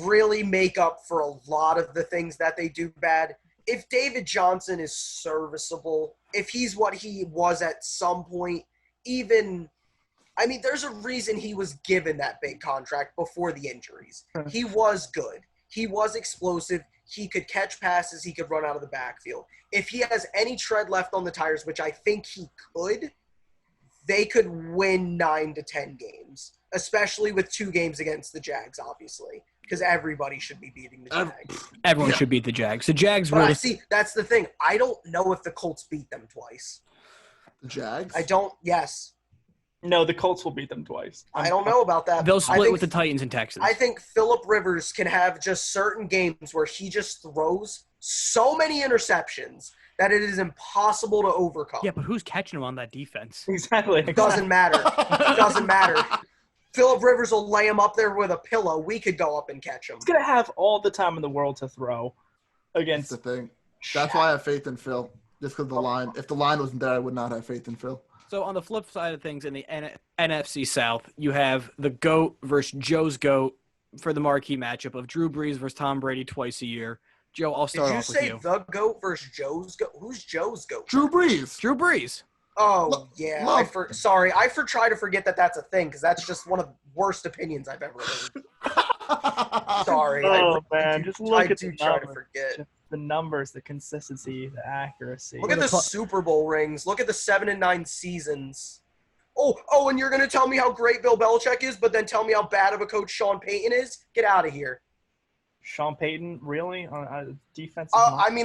really make up for a lot of the things that they do bad. If David Johnson is serviceable, if he's what he was at some point, there's a reason he was given that big contract before the injuries. He was good. He was explosive. He could catch passes. He could run out of the backfield. If he has any tread left on the tires, which I think he could, they could win 9 to 10 games, especially with 2 games against the Jags, obviously, because everybody should be beating the Jags.
Everyone should beat the Jags. The Jags
But
really.
see, that's the thing. I don't know if the Colts beat them twice.
The Jags.
I don't. Yes.
No, the Colts will beat them twice.
I don't know about that.
They'll
I
split
think-
with the Titans and Texans.
I think Phillip Rivers can have just certain games where he just throws so many interceptions that it is impossible to overcome.
Yeah, but who's catching him on that defense?
Exactly.
It doesn't matter. It doesn't matter. Phillip Rivers will lay him up there with a pillow. We could go up and catch him.
He's gonna have all the time in the world to throw
That's
against.
the thing. That's why I have faith in Phil. Just because the line. If the line wasn't there, I would not have faith in Phil.
So on the flip side of things, in the NFC South, you have the GOAT versus Joe's GOAT for the marquee matchup of Drew Brees versus Tom Brady twice a year. Joe, I'll
Did
start
you
off with
say
you.
the GOAT versus Joe's GOAT? Who's Joe's GOAT?
Drew Brees.
Drew Brees.
Oh, yeah.
Look.
I try to forget that that's a thing because that's just one of the worst opinions I've ever heard. Sorry.
Oh man, just look
I
at
do
the
try to
numbers.
forget.
The numbers, the consistency, the accuracy.
Look at the Super Bowl rings. Look at the 7-9 seasons. Oh, and you're going to tell me how great Bill Belichick is, but then tell me how bad of a coach Sean Payton is? Get out of here.
Sean Payton, really? On defensive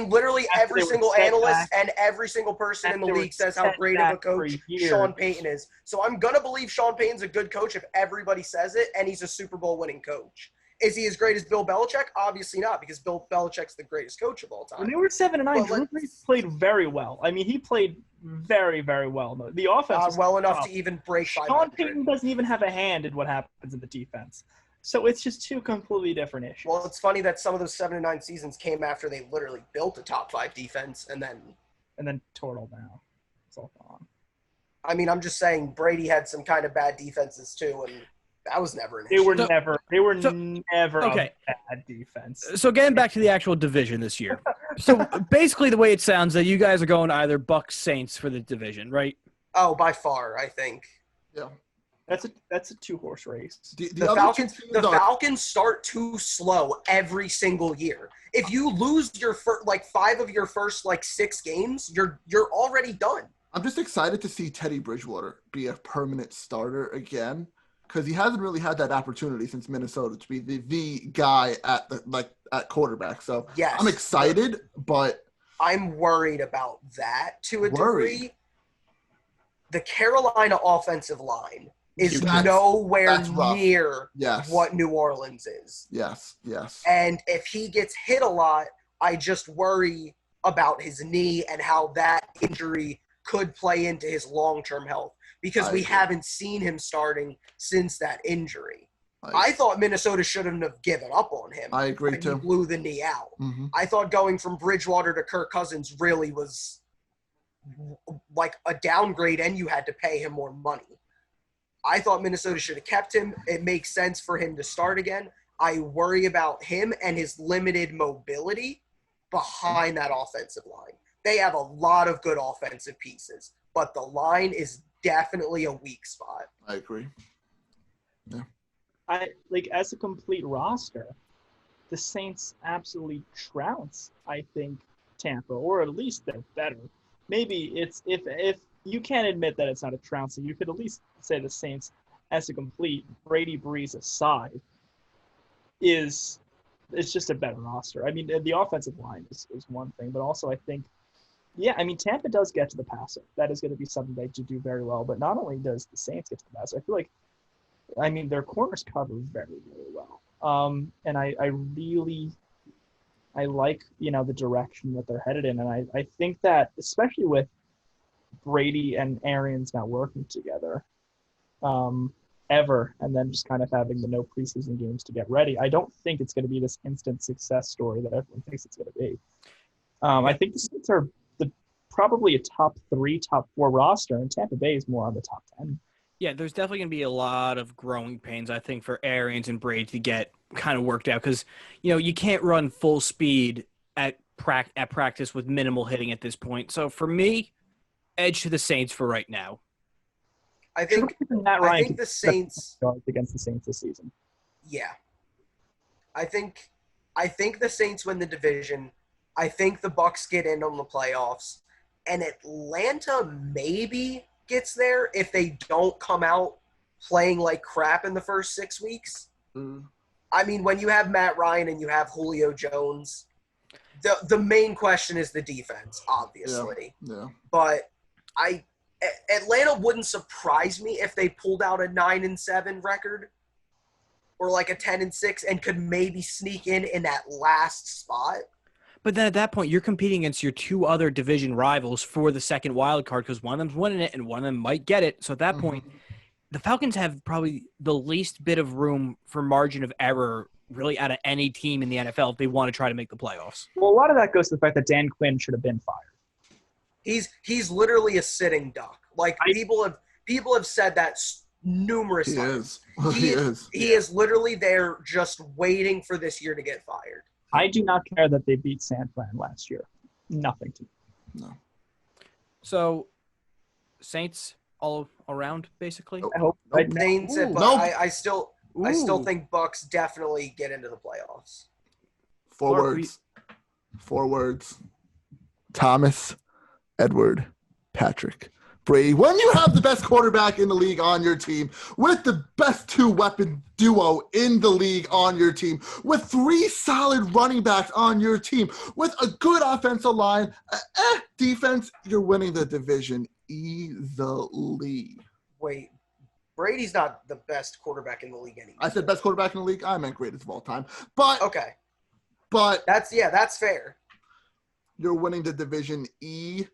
Literally
After
every
they were
single
set
analyst
back-
and every single person in the
after they
league
were
says how
set
great of a
back for
coach
a year.
Sean Payton is. So I'm going to believe Sean Payton's a good coach if everybody says it, and he's a Super Bowl winning coach. Is he as great as Bill Belichick? Obviously not, because Bill Belichick's the greatest coach of all
when
time.
they were 7-9,
Well,
Drew Brees played very well. I mean, he played very, very well. The offense was
Well enough
tough.
to even break
Sean
500.
Payton doesn't even have a hand in what happens in the defense. So it's just two completely different issues.
Well, it's funny that some of those 7-9 seasons came after they literally built a top 5 defense, and then
tore it all down. It's all gone.
I'm just saying Brady had some kind of bad defenses too, and that was never an
They
issue.
were
So-
never
okay.
a bad defense.
So getting back to the actual division this year. So basically the way it sounds that you guys are going either Bucks Saints for the division, right?
Oh, by far, I think.
Yeah.
That's a 2-horse race.
The
The
other
Falcons,
two
the
teams are-
Falcons start too slow every single year. If you lose your 5 of your first 6 games, you're already done.
I'm just excited to see Teddy Bridgewater be a permanent starter again, because he hasn't really had that opportunity since Minnesota to be the guy at quarterback. So
Yes.
I'm excited, but
I'm worried about that to a
Worried?
degree. The Carolina offensive line is
That's-
nowhere
that's rough.
near
Yes.
what New Orleans is.
Yes.
And if he gets hit a lot, I just worry about his knee and how that injury could play into his long-term health because we
agree.
haven't seen him starting since that injury. I thought Minnesota shouldn't have given up on him.
I agree
when
too.
He blew the knee out.
Mhm.
I thought going from Bridgewater to Kirk Cousins really was like a downgrade and you had to pay him more money. I thought Minnesota should have kept him. It makes sense for him to start again. I worry about him and his limited mobility behind that offensive line. They have a lot of good offensive pieces, but the line is definitely a weak spot.
I agree.
As a complete roster, the Saints absolutely trounce, I think, Tampa, or at least they're better. Maybe it's if you can't admit that it's not a trouncing, you could at least say the Saints, as a complete, Brady Breeze aside, it's just a better roster. I mean, the offensive line is one thing, but also I think, Tampa does get to the passer. That is going to be something they do very well. But not only does the Saints get to the passer, I feel like, their corners cover very, very well. And I really like, the direction that they're headed in. And I think that, especially with Brady and Arians not working together ever, and then just kind of having the no preseason games to get ready, I don't think it's going to be this instant success story that everyone thinks it's going to be. I think the Saints are probably a top 3, top 4 roster, and Tampa Bay is more on the top 10.
Yeah, there's definitely going to be a lot of growing pains, I think, for Arians and Brady to get kind of worked out because, you can't run full speed at practice with minimal hitting at this point. So for me, edge to the Saints for right now.
I think the Saints
against the Saints this season.
Yeah. I think the Saints win the division. I think the Bucs get in on the playoffs. And Atlanta maybe gets there if they don't come out playing like crap in the first 6 weeks. I mean, when you have Matt Ryan and you have Julio Jones, the main question is the defense, obviously.
Yeah.
But Atlanta wouldn't surprise me if they pulled out a 9-7 record or like a 10-6 and could maybe sneak in that last spot.
But then at that point, you're competing against your 2 other division rivals for the second wild card because one of them's winning it and one of them might get it. So at that point, the Falcons have probably the least bit of room for margin of error really out of any team in the NFL if they want to try to make the playoffs.
Well, a lot of that goes to the fact that Dan Quinn should have been fired.
He's literally a sitting duck. Like people have said that numerous times. He is literally there just waiting for this year to get fired.
I do not care that they beat San Fran last year. Nothing to me.
No.
So, Saints all around, basically?
I hope.
Saints, but I still think Bucs definitely get into the playoffs.
4 words. Thomas, Edward, Patrick, Brady. When you have the best quarterback in the league on your team, with the best 2-weapon duo in the league on your team, with 3 solid running backs on your team, with a good offensive line, defense, you're winning the division easily.
Wait, Brady's not the best quarterback in the league anymore.
I said best quarterback in the league. I meant greatest of all time. But
okay.
But
that's fair.
You're winning the division easily.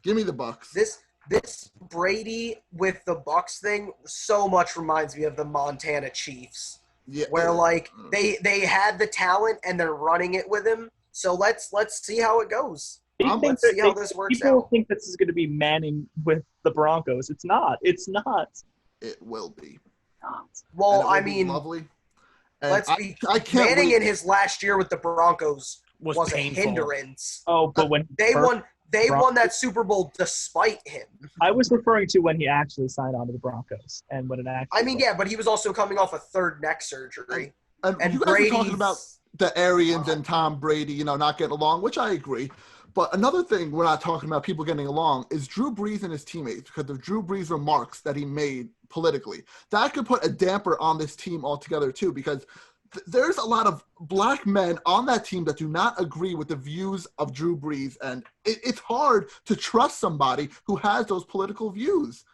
Give me the Bucs.
This Brady with the Bucs thing so much reminds me of the Montana Chiefs, where like they had the talent and they're running it with him. So let's see how it goes. Let's see how this works out.
People think this is going to be Manning with the Broncos. It's not. It's not.
It will be.
Well, I mean,
lovely.
Let's be.
I can't
Manning
wait.
in his last year with the Broncos was a
painful.
hindrance.
Oh, but when
They won that Super Bowl despite him.
I was referring to when he actually signed on to the Broncos and when it actually.
I mean, yeah, but he was also coming off a third neck surgery.
And you guys are talking about the Arians and Tom Brady, not getting along, which I agree. But another thing we're not talking about people getting along is Drew Brees and his teammates, because of Drew Brees' remarks that he made politically. That could put a damper on this team altogether, too, because there's a lot of black men on that team that do not agree with the views of Drew Brees, and it's hard to trust somebody who has those political views,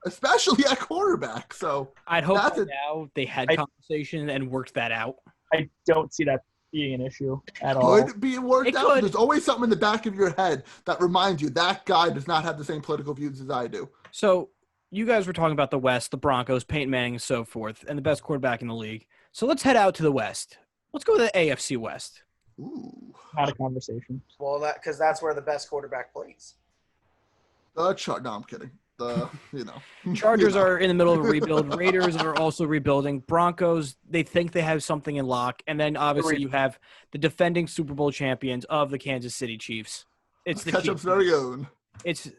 especially at quarterback. So
I'd hope by now they had conversation and worked that out.
I don't see that being an issue at all.
Could be worked out. There's always something in the back of your head that reminds you that guy does not have the same political views as I do.
So you guys were talking about the West, the Broncos, Peyton Manning, and so forth, and the best quarterback in the league. So let's head out to the West. Let's go to the AFC West.
Ooh.
Not a conversation.
Well, because that's where the best quarterback plays.
No, I'm kidding.
Chargers are in the middle of a rebuild. Raiders are also rebuilding. Broncos, they think they have something in lock. And then obviously you have the defending Super Bowl champions of the Kansas City Chiefs. It's the
Ketchup's very own.
It's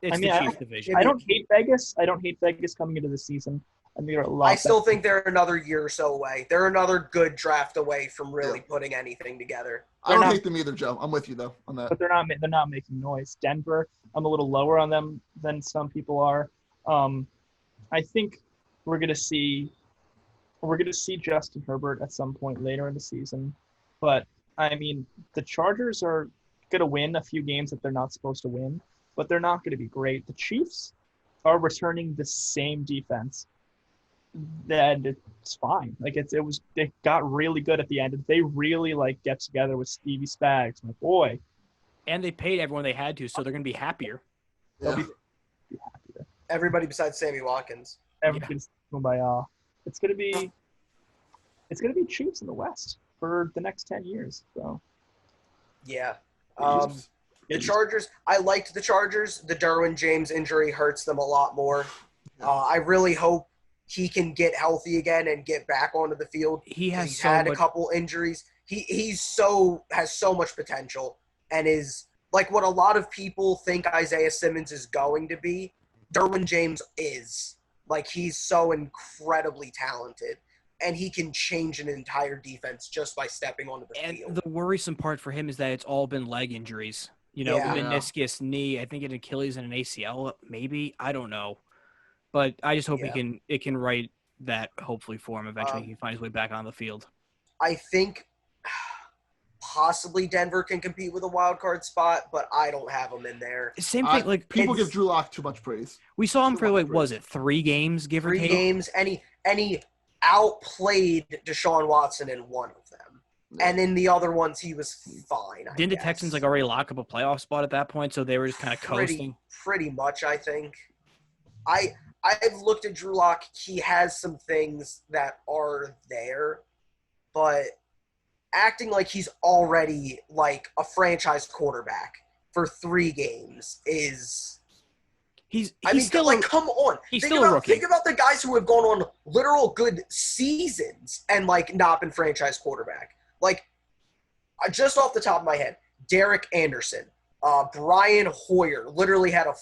the Chiefs division.
I don't hate Vegas. I don't hate Vegas coming into the season. I mean,
I still think they're another year or so away. They're another good draft away from really putting anything together.
I don't hate them either, Joe. I'm with you though on that.
But they're not making noise. Denver, I'm a little lower on them than some people are. I think we're gonna see Justin Herbert at some point later in the season. But I mean, the Chargers are gonna win a few games that they're not supposed to win, but they're not gonna be great. The Chiefs are returning the same defense. That it's fine. Like it got really good at the end. They really get together with Stevie Spags, my boy.
And they paid everyone they had to, so they're gonna be happier.
Yeah.
They'll be happier.
Everybody besides Sammy Watkins.
Everything's kumbaya. It's gonna be Chiefs in the West for the next 10 years. So
yeah. The Chargers, I liked the Chargers. The Derwin James injury hurts them a lot more. I really hope he can get healthy again and get back onto the field. He's had a couple injuries. He has so much potential and is like what a lot of people think Isaiah Simmons is going to be. Derwin James is. Like, he's so incredibly talented, and he can change an entire defense just by stepping onto the field.
And the worrisome part for him is that it's all been leg injuries. Meniscus, knee, I think an Achilles and an ACL, maybe. I don't know. But I just hope it can right that hopefully for him. Eventually he can find his way back on the field.
I think possibly Denver can compete with a wild card spot, but I don't have them in there.
Same thing. Like
people give Drew Lock too much praise.
We saw him for was it 3 games, give or take?
3 games, and he outplayed Deshaun Watson in one of them. Yeah. And in the other ones, he was fine.
Didn't the Texans already lock up a playoff spot at that point? So they were just kind of coasting.
Pretty much, I think. I've looked at Drew Lock. He has some things that are there, but acting like he's already like a franchise quarterback for 3 games is. He's still like, come on.
He's still a rookie.
Think about the guys who have gone on literal good seasons and like not been franchise quarterback. Like, just off the top of my head, Derek Anderson. Brian Hoyer literally had a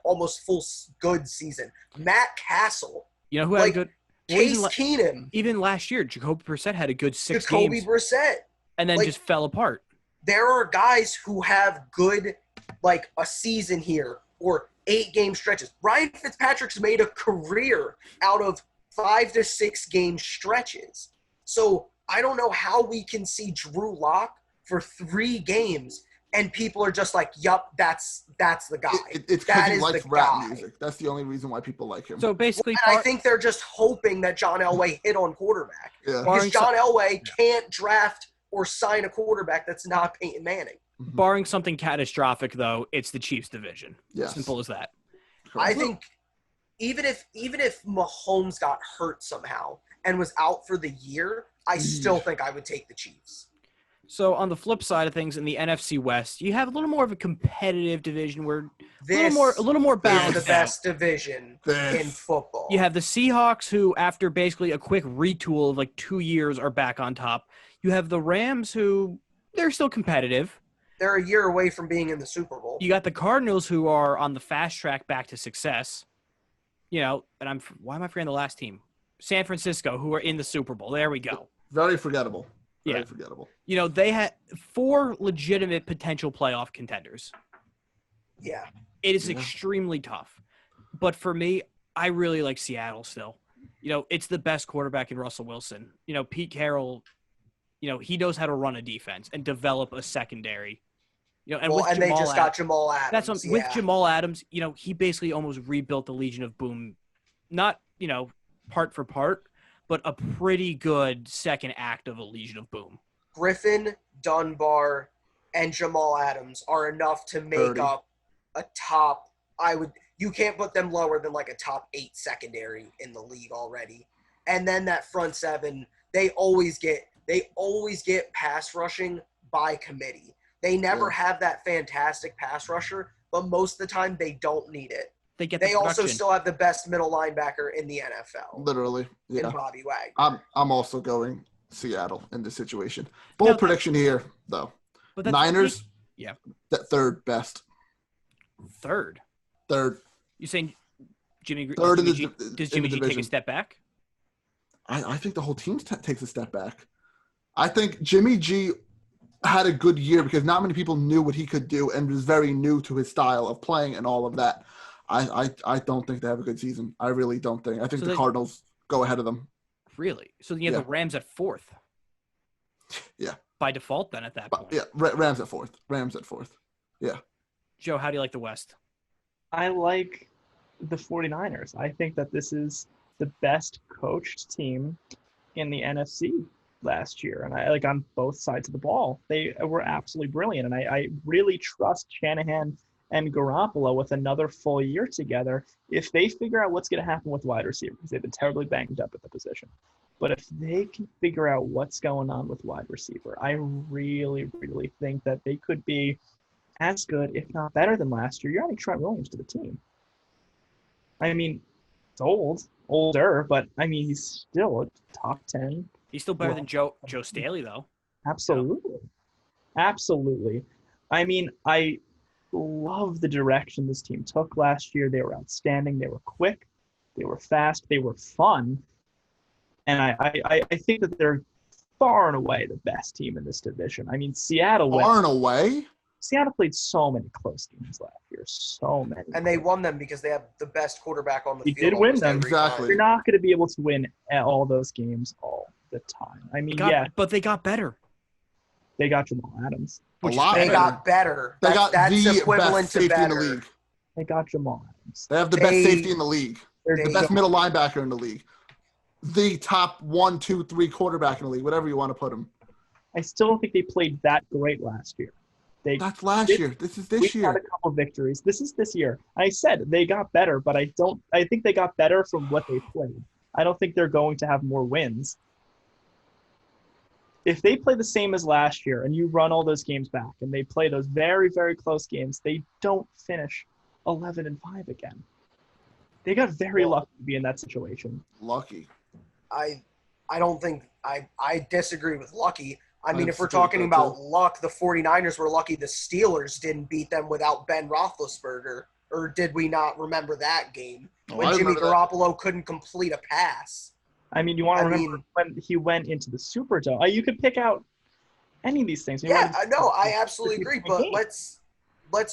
almost full good season. Matt Castle.
You know who had a good
Case Keenum.
Even last year, Jacoby Brissett had a good 6
Jacoby
games.
Brissett.
And then just fell apart.
There are guys who have good, like, a season here or 8-game stretches. Ryan Fitzpatrick's made a career out of 5 to 6 game stretches. So I don't know how we can see Drew Lock for 3 games and people are just like, yup, that's the guy.
It's because he likes rap music. That's the only reason why people like him.
So basically,
I think they're just hoping that John Elway hit on quarterback. Yeah. Because John Elway can't draft or sign a quarterback that's not Peyton Manning.
Barring something catastrophic, though, it's the Chiefs division. Yes. Simple as that.
I think even if Mahomes got hurt somehow and was out for the year, I still think I would take the Chiefs.
So on the flip side of things, in the NFC West, you have a little more of a competitive division where a little more balanced.
The best division in football.
You have the Seahawks, who after basically a quick retool of like 2 years are back on top. You have the Rams, who they're still competitive.
They're a year away from being in the Super Bowl.
You got the Cardinals, who are on the fast track back to success. And why am I forgetting the last team? San Francisco, who are in the Super Bowl. There we go.
Very forgettable.
Very forgettable. They had 4 legitimate potential playoff contenders.
Yeah.
It is extremely tough. But for me, I really like Seattle still. it's the best quarterback in Russell Wilson. Pete Carroll, he knows how to run a defense and develop a secondary.
And they just got Jamal Adams.
With Jamal Adams, he basically almost rebuilt the Legion of Boom, not part for part, but a pretty good second act of a Legion of Boom.
Griffin, Dunbar, and Jamal Adams are enough to make
30.
up a top. You can't put them lower than like a top 8 secondary in the league already. And then that front seven, they always get pass rushing by committee. They never have that fantastic pass rusher, but most of the time they don't need it. They also still have the best middle linebacker in the NFL.
Literally, yeah.
In Bobby Wagner.
I'm also going Seattle in this situation. Bold prediction here, though.
But
Niners, that third best.
Third. You saying Jimmy G? Does Jimmy G take a step back?
I think the whole team takes a step back. I think Jimmy G had a good year because not many people knew what he could do and was very new to his style of playing and all of that. I don't think they have a good season. I really don't think. I think the Cardinals go ahead of them.
Really? So you have the Rams at 4th.
Yeah.
By default, then at that point.
Yeah, Rams at 4th. Yeah.
Joe, how do you like the West?
I like the 49ers. I think that this is the best coached team in the NFC last year. And I like on both sides of the ball. They were absolutely brilliant. And I really trust Shanahan and Garoppolo with another full year together. If they figure out what's going to happen with wide receivers, they've been terribly banged up at the position. But if they can figure out what's going on with wide receiver, I really, really think that they could be as good, if not better than last year. You're adding Trent Williams to the team. I mean, it's older, but I mean, he's still a top 10.
He's still better than Joe Staley, though.
Absolutely. Absolutely. I mean, I love the direction this team took last year. They were outstanding. They were quick. They were fast. They were fun. And I think that they're far and away the best team in this division. I mean, Seattle played so many close games last year. So many.
And they won them because they have the best quarterback on the field.
He did win them.
Exactly.
You're not going to be able to win all those games all the time. I mean,
but they got better.
They got Jamal Adams.
Got better. That's
the
equivalent
best
to
safety
better.
in the league.
They got Jamal Adams.
They have the best safety in the league.
The
best middle linebacker in the league. The top 1, 2, 3 quarterback in the league, whatever you want to put him.
I still don't think they played that great last year.
That's last year. This is this year.
We had a couple victories. This is this year. I said they got better, but I think they got better from what they played. I don't think they're going to have more wins. If they play the same as last year and you run all those games back and they play those very, very close games, they don't finish 11-5 again. They got very lucky to be in that situation.
Lucky.
I don't think I disagree with lucky. I mean, if we're talking about luck, the 49ers were lucky the Steelers didn't beat them without Ben Roethlisberger. Or did we not remember that game when Jimmy Garoppolo couldn't complete a pass?
I mean, you want to remember when he went into the Superdome. You could pick out any of these things.
I absolutely agree. But let's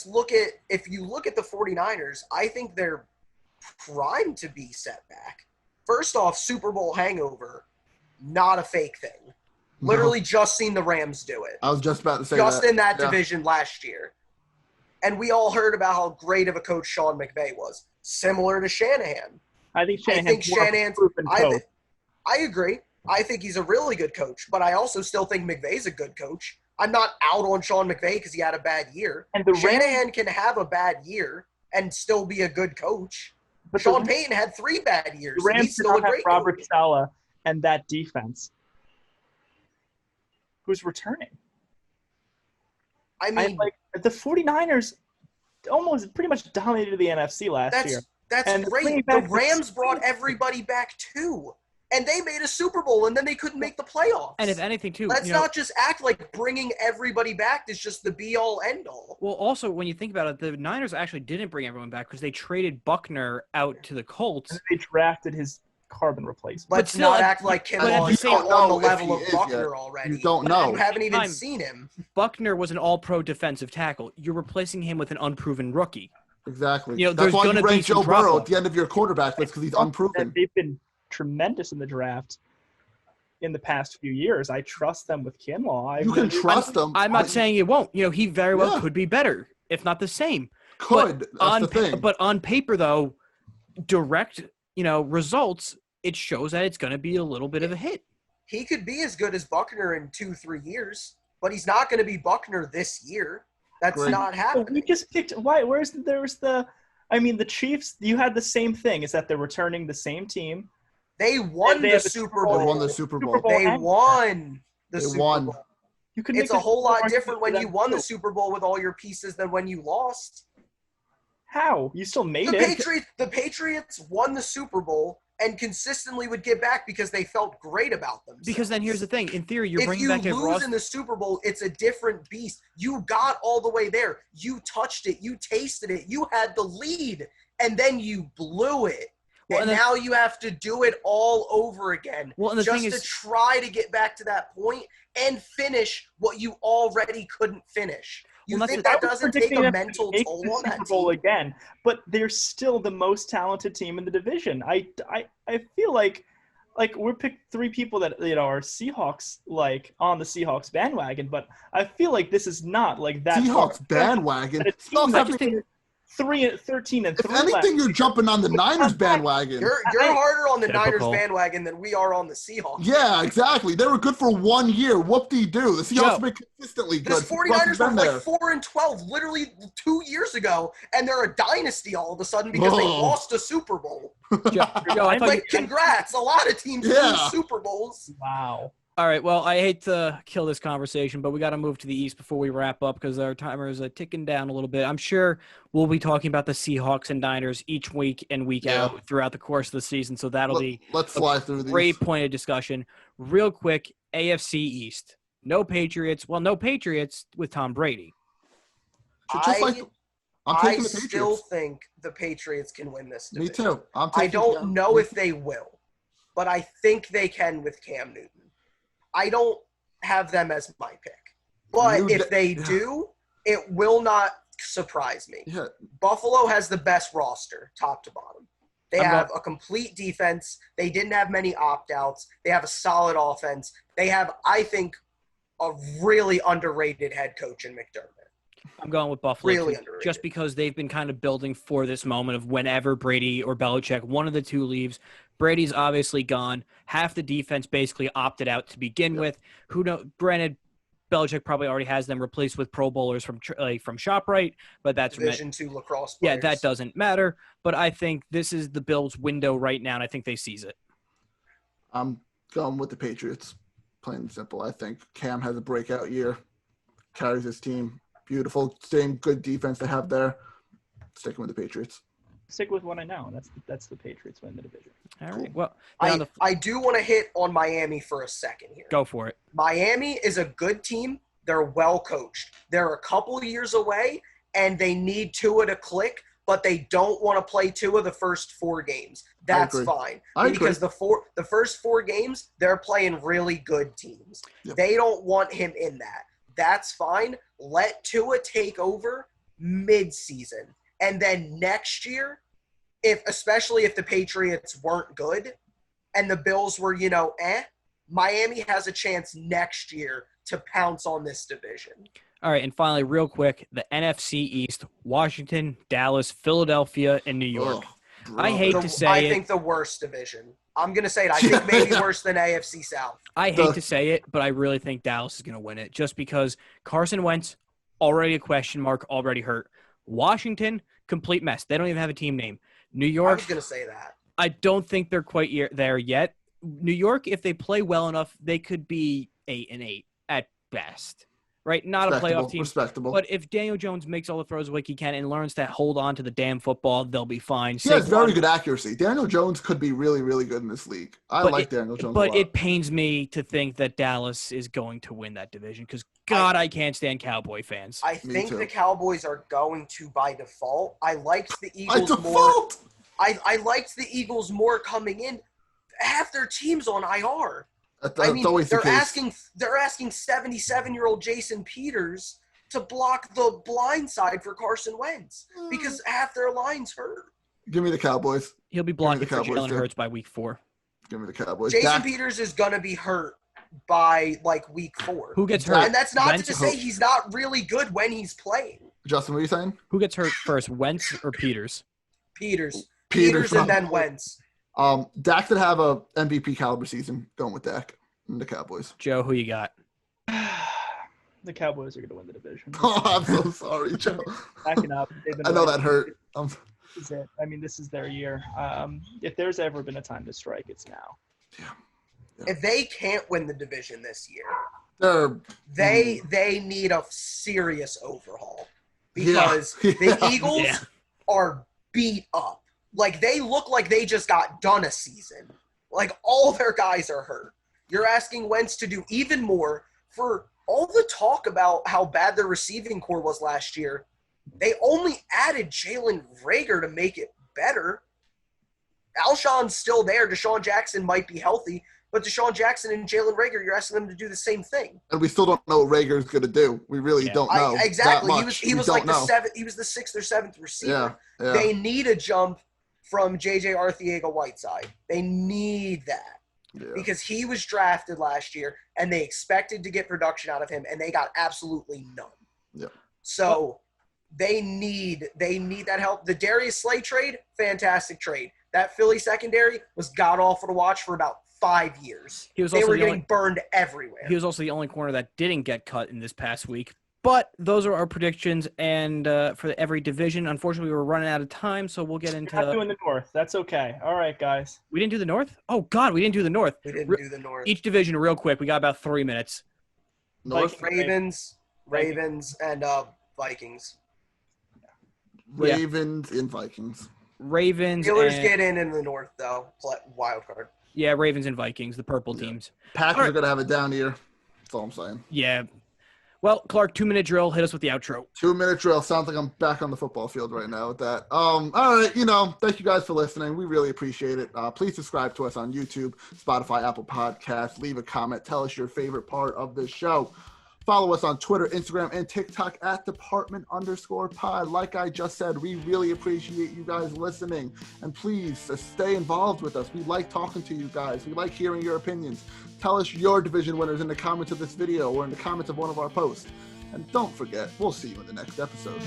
look at – if you look at the 49ers, I think they're primed to be set back. First off, Super Bowl hangover, not a fake thing. Literally just seen the Rams do it.
I was just about to say
just in that division last year. And we all heard about how great of a coach Sean McVay was. Similar to Shanahan.
I think Shanahan's proven coach.
I agree. I think he's a really good coach, but I also still think McVay's a good coach. I'm not out on Sean McVay because he had a bad year. And Shanahan can have a bad year and still be a good coach. But Sean Payton had 3 bad years.
The Rams did not have Robert Saleh and that defense. Who's returning?
I mean,
the 49ers almost pretty much dominated the NFC last year.
That's great. The Rams brought everybody back too. And they made a Super Bowl, and then they couldn't make the playoffs.
And if anything, too,
let's not just act like bringing everybody back is just the be-all, end-all.
Well, also, when you think about it, the Niners actually didn't bring everyone back because they traded Buckner out to the Colts.
And they drafted his carbon replacement.
Let's not act like Kim is on the level of Buckner already.
You don't know.
You haven't even seen him.
Buckner was an all-pro defensive tackle. You're replacing him with an unproven rookie.
Exactly.
That's
why you bring Joe Burrow at the end of your quarterback list because he's unproven.
They've been tremendous in the draft in the past few years. I trust them with Kinlaw.
You can trust them.
I'm not saying it won't. He very well
Yeah.
could be better, if not the same.
Could. That's the thing.
But on paper, though, direct, results, it shows that it's going to be a little bit of a hit.
He could be as good as Buckner in 2-3 years, but he's not going to be Buckner this year. That's
Great.
not happening.
We just picked why? The Chiefs. You had the same thing. Is that they're returning the same team?
They won
They
the
have a
Super
Super
Bowl.
They won the Super Bowl.
Bowl.
They won the
They
Super
won.
Bowl.
You could
It's
make
a whole lot
argument
different
for
when
them
you won the
too.
Super Bowl with all your pieces than when you lost.
How? You still made
The
it.
Patriots won the Super Bowl and consistently would get back because they felt great about themselves.
Because then here's the thing. In theory, you're
if
bringing
you
back a
lose
roster.
in the Super Bowl, it's a different beast. You got all the way there. You touched it. You tasted it. You had the lead, and then you blew it.
Well,
and
and
now you have to do it all over again
Well, and the
just
thing
to
is-
try to get back to that point and finish what you already couldn't finish. You
Well, that's
think
the-
that
I was
doesn't take
predicting
a
them to
mental
make
toll
the
on that
Super Bowl
team?
again, but they're still the most talented team in the division. I feel like we're picked three people that are Seahawks on the Seahawks bandwagon, but I feel like this is not like that.
Seahawks bandwagon.
That a team
Seahawks
that
have-
finished 13 and
If
3 last
anything, you're
year.
jumping on the Niners bandwagon.
You're harder on the Niners
Typical.
bandwagon than we are on the Seahawks.
Yeah, exactly. They were good for 1 year. Whoop-de-doo. The Seahawks
Joe.
have been consistently
The
good.
49ers were
Been
like
there.
4-12 literally 2 years ago, and they're a dynasty all of a sudden because they
Whoa.
lost a Super Bowl.
Joe, I thought
Like, congrats. A lot of teams
Yeah.
lose Super Bowls.
Wow.
All right, well, I hate to kill this conversation, but we got to move to the East before we wrap up because our timer is ticking down a little bit. I'm sure we'll be talking about the Seahawks and Niners each week and week
Yeah.
out throughout the course of the season, so that'll be
Let's fly through these.
great point of discussion. Real quick, AFC East. No Patriots. Well, no Patriots with Tom Brady.
So just like I'm
I
taking the
still
Patriots.
think the Patriots can win this
Me
division.
too. I'm
I
taking
don't know if they will, but I think they can with Cam Newton. I don't have them as my pick. But
You
if
d-
they
yeah.
do, it will not surprise me.
Yeah,
Buffalo has the best roster, top to bottom. They
I'm
have a complete defense. They didn't have many opt-outs. They have a solid offense. They have, I think, a really underrated head coach in McDermott.
I'm going with Buffalo
Really
too,
underrated.
just because they've been kind of building for this moment of whenever Brady or Belichick, one of the two leaves. Brady's obviously gone. Half the defense basically opted out to begin with. Who know? Granted, Belichick probably already has them replaced with Pro Bowlers from ShopRite, but that's
Division II lacrosse
yeah,
players.
that doesn't matter. But I think this is the Bills' window right now, and I think they seize it.
I'm going with the Patriots. Plain and simple. I think Cam has a breakout year. Carries his team. Beautiful. Same good defense they have there. Sticking with the Patriots.
Stick with what I know. That's the Patriots win the division.
All right. Well, then on
I do want to hit on Miami for a second here.
go for it.
Miami is a good team. They're well coached. They're a couple years away, and they need Tua to click, but they don't want to play Tua the first 4 games. That's
agree.
fine.
I agree.
Because the first 4 games, they're playing really good teams.
Yep.
They don't want him in that. That's fine. Let Tua take over mid-season. And then next year, especially if the Patriots weren't good and the Bills were, Miami has a chance next year to pounce on this division.
All right, and finally, real quick, the NFC East: Washington, Dallas, Philadelphia, and New York.
Ugh,
I
brother.
hate to say
I
it.
think the worst division. I'm going to say it. I think maybe worse than AFC South.
I hate to say it, but I really think Dallas is going to win it just because Carson Wentz, already a question mark, already hurt. Washington, complete mess. They don't even have a team name. New
I
York,
was going to say that.
I don't think they're quite there yet. New York, if they play well enough, they could be 8-8 at best, right? Not a playoff team.
Respectable.
But if Daniel Jones makes all the throws like he can and learns to hold on to the damn football, they'll be fine.
He has
Saquon-
very good accuracy. Daniel Jones could be really, really good in this league. I
But
like Daniel Jones a
But
lot.
it pains me to think that Dallas is going to win that division because, God, I can't stand Cowboy fans.
I
Me
think
too.
the Cowboys are going to by default. I liked the
By
Eagles more.
default!
I liked the Eagles more coming in. Half their team's on IR.
That's
I mean,
always the
they're
case.
asking 77-year-old Jason Peters to block the blind side for Carson Wentz because half their lines hurt.
Give me the Cowboys.
He'll be blocking
the
for
Cowboys,
Jalen
too.
Hurts by week 4.
Give me the Cowboys.
Jason Peters is going to be hurt by like week 4.
Who gets hurt?
And that's not
Wentz
to say he's not really good when he's playing.
Justin, what are you saying?
Who gets hurt first, Wentz or Peters?
Peters
Peters
and then Wentz.
Dak did have a MVP caliber season. Going with Dak and the Cowboys.
Joe, who you got?
The Cowboys are going to win the division.
Oh, I'm so sorry, Joe.
Backing up.
I know that hurt.
This is it. I mean, this is their year. If there's ever been a time to strike, it's now.
Yeah.
If they can't win the division this year, they need a serious overhaul because the Eagles are beat up. Like, they look like they just got done a season. Like, all their guys are hurt. You're asking Wentz to do even more for all the talk about how bad their receiving core was last year. They only added Jalen Reagor to make it better. Alshon's still there. Deshaun Jackson might be healthy, but Deshaun Jackson and Jalen Reagor, you're asking them to do the same thing.
And we still don't know what Rager's going to do. We really don't know.
Exactly. He was like the 6th or 7th receiver.
Yeah.
They need a jump from J.J. Arcega-Whiteside. They need that. Yeah. Because he was drafted last year, and they expected to get production out of him, and they got absolutely none.
Yeah.
So they need that help. The Darius Slay trade, fantastic trade. That Philly secondary was god-awful to watch for about 5 years. They were getting burned everywhere.
He was also the only corner that didn't get cut in this past week. But those are our predictions, and for every division, unfortunately, we're running out of time, so we'll get into.
We're not doing the North. That's okay. All right, guys.
We didn't do the North? Oh, God, we didn't do the North.
We didn't do the North.
Each division, real quick. We got about 3 minutes.
North?
Ravens, and Vikings.
Ravens and Vikings.
Ravens.
Steelers get in the North, though. Wild card.
Yeah, Ravens and Vikings, the purple teams.
Packers are going to have a down year. That's all I'm saying.
Yeah. Well, Clark, 2-minute drill. Hit us with the outro.
2-minute drill. Sounds like I'm back on the football field right now with that. All right, thank you guys for listening. We really appreciate it. Please subscribe to us on YouTube, Spotify, Apple Podcasts. Leave a comment. Tell us your favorite part of the show. Follow us on Twitter, Instagram, and TikTok at @department_pod. Like I just said, we really appreciate you guys listening. And please stay involved with us. We like talking to you guys. We like hearing your opinions. Tell us your division winners in the comments of this video or in the comments of one of our posts. And don't forget, we'll see you in the next episode.